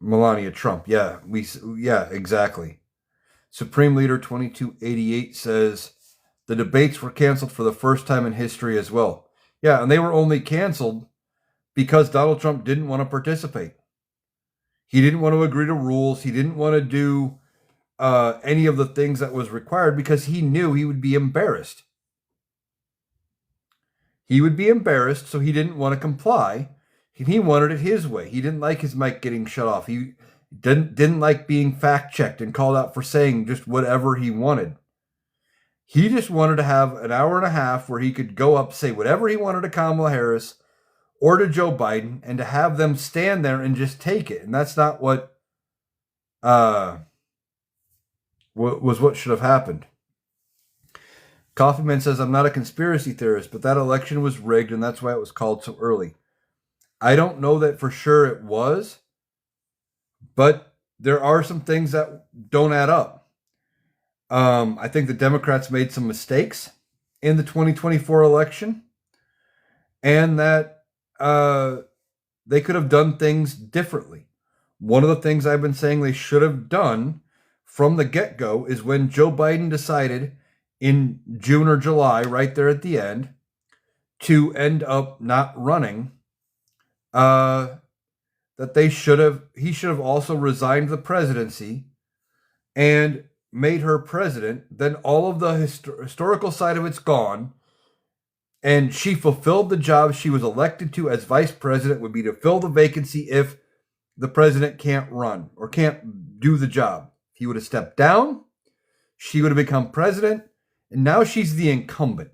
Melania Trump. Yeah, exactly. Supreme Leader 2288 says the debates were canceled for the first time in history as well. Yeah, and they were only canceled because Donald Trump didn't want to participate. He didn't want to agree to rules. He didn't want to do any of the things that was required because he knew he would be embarrassed. He would be embarrassed, so he didn't want to comply. He wanted it his way. He didn't like his mic getting shut off. He didn't like being fact-checked and called out for saying just whatever he wanted. He just wanted to have an hour and a half where he could go up, say whatever he wanted to Kamala Harris or to Joe Biden, and to have them stand there and just take it. And that's not what what should have happened. Coffeeman says, I'm not a conspiracy theorist, but that election was rigged, and that's why it was called so early. I don't know that for sure it was, but there are some things that don't add up. I think the Democrats made some mistakes in the 2024 election, and that they could have done things differently. One of the things I've been saying they should have done from the get-go is when Joe Biden decided in June or July, right there at the end, to end up not running, that he should have also resigned the presidency and made her president. Then all of the historical side of it's gone, and she fulfilled the job she was elected to as vice president, would be to fill the vacancy if the president can't run or can't do the job. He would have stepped down, she would have become president, and now she's the incumbent.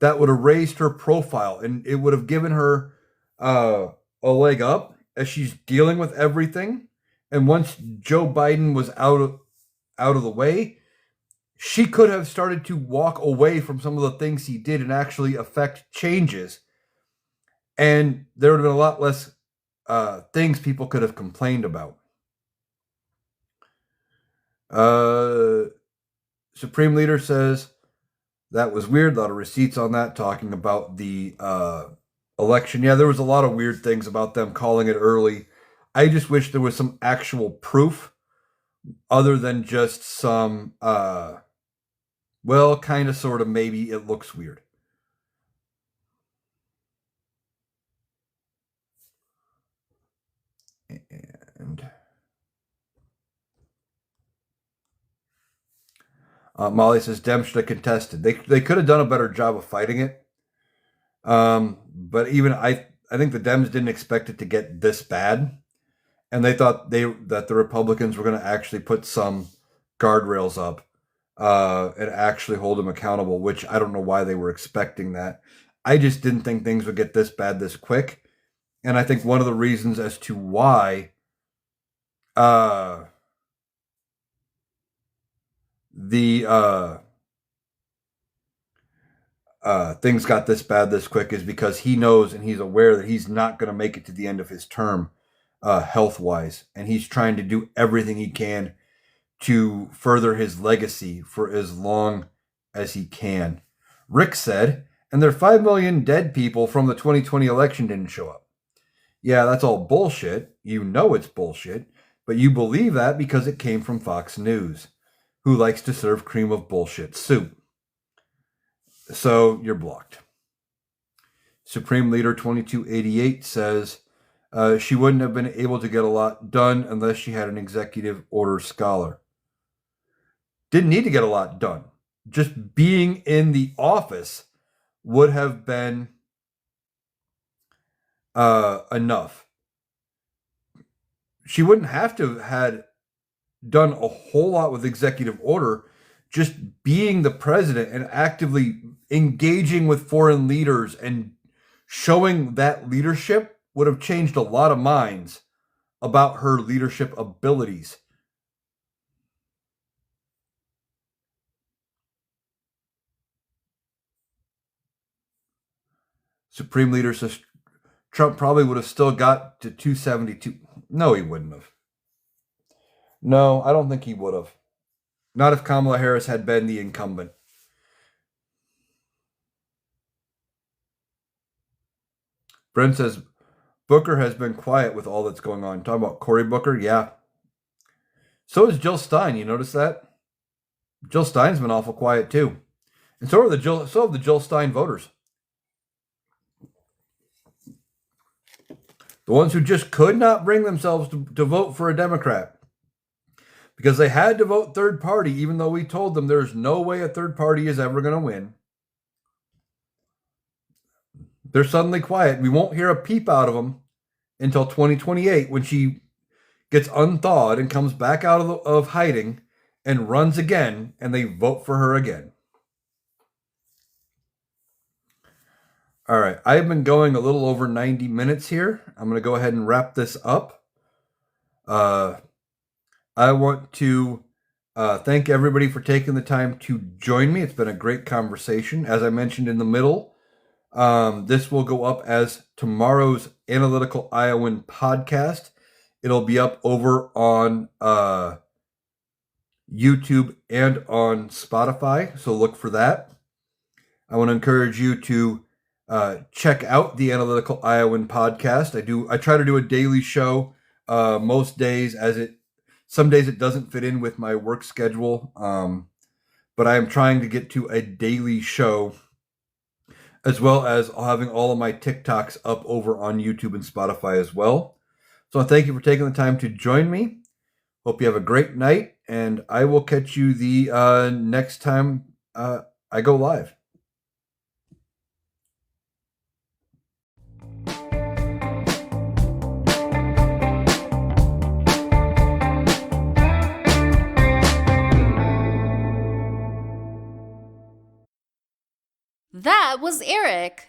That would have raised her profile, and it would have given her a leg up as she's dealing with everything. And once Joe Biden was out of the way, she could have started to walk away from some of the things he did and actually affect changes. And there would have been a lot less things people could have complained about. Supreme Leader says that was weird. A lot of receipts on that, talking about the election. Yeah, there was a lot of weird things about them calling it early. I just wish there was some actual proof other than just some, kind of, sort of, maybe it looks weird. And Molly says Dems should have contested. They could have done a better job of fighting it. But even I think the Dems didn't expect it to get this bad. And they thought that the Republicans were going to actually put some guardrails up and actually hold them accountable, which I don't know why they were expecting that. I just didn't think things would get this bad this quick. And I think one of the reasons as to why the things got this bad this quick is because he knows and he's aware that he's not going to make it to the end of his term health-wise, and he's trying to do everything he can to further his legacy for as long as he can. Rick said, and their 5 million dead people from the 2020 election didn't show up. Yeah, that's all bullshit. You know it's bullshit, but you believe that because it came from Fox News, who likes to serve cream of bullshit soup. So you're blocked. Supreme Leader 2288 says she wouldn't have been able to get a lot done unless she had an executive order scholar. Didn't need to get a lot done. Just being in the office would have been enough. She wouldn't have to have had done a whole lot with executive order. Just being the president and actively engaging with foreign leaders and showing that leadership would have changed a lot of minds about her leadership abilities. Supreme Leader says Trump probably would have still got to 272. No, he wouldn't have. No, I don't think he would have. Not if Kamala Harris had been the incumbent. Brent says, Booker has been quiet with all that's going on. Talking about Cory Booker? Yeah. So is Jill Stein. You notice that? Jill Stein's been awful quiet too. And so have the Jill Stein voters. The ones who just could not bring themselves to vote for a Democrat. Because they had to vote third party, even though we told them there's no way a third party is ever going to win. They're suddenly quiet. We won't hear a peep out of them until 2028 when she gets unthawed and comes back out of hiding and runs again, and they vote for her again. All right, I've been going a little over 90 minutes here. I'm going to go ahead and wrap this up. I want to thank everybody for taking the time to join me. It's been a great conversation. As I mentioned in the middle, this will go up as tomorrow's Analytical Iowan podcast. It'll be up over on YouTube and on Spotify, so look for that. I want to encourage you to check out the Analytical Iowan podcast. I try to do a daily show most days, some days it doesn't fit in with my work schedule, but I am trying to get to a daily show, as well as having all of my TikToks up over on YouTube and Spotify as well. So thank you for taking the time to join me. Hope you have a great night, and I will catch you the next time I go live. That was Eric.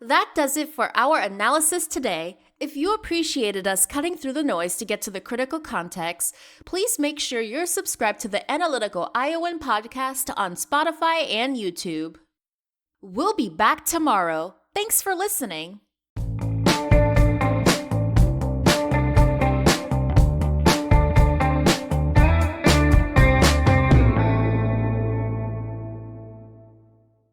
That does it for our analysis today. If you appreciated us cutting through the noise to get to the critical context, please make sure you're subscribed to the Analytical Iowan podcast on Spotify and YouTube. We'll be back tomorrow. Thanks for listening.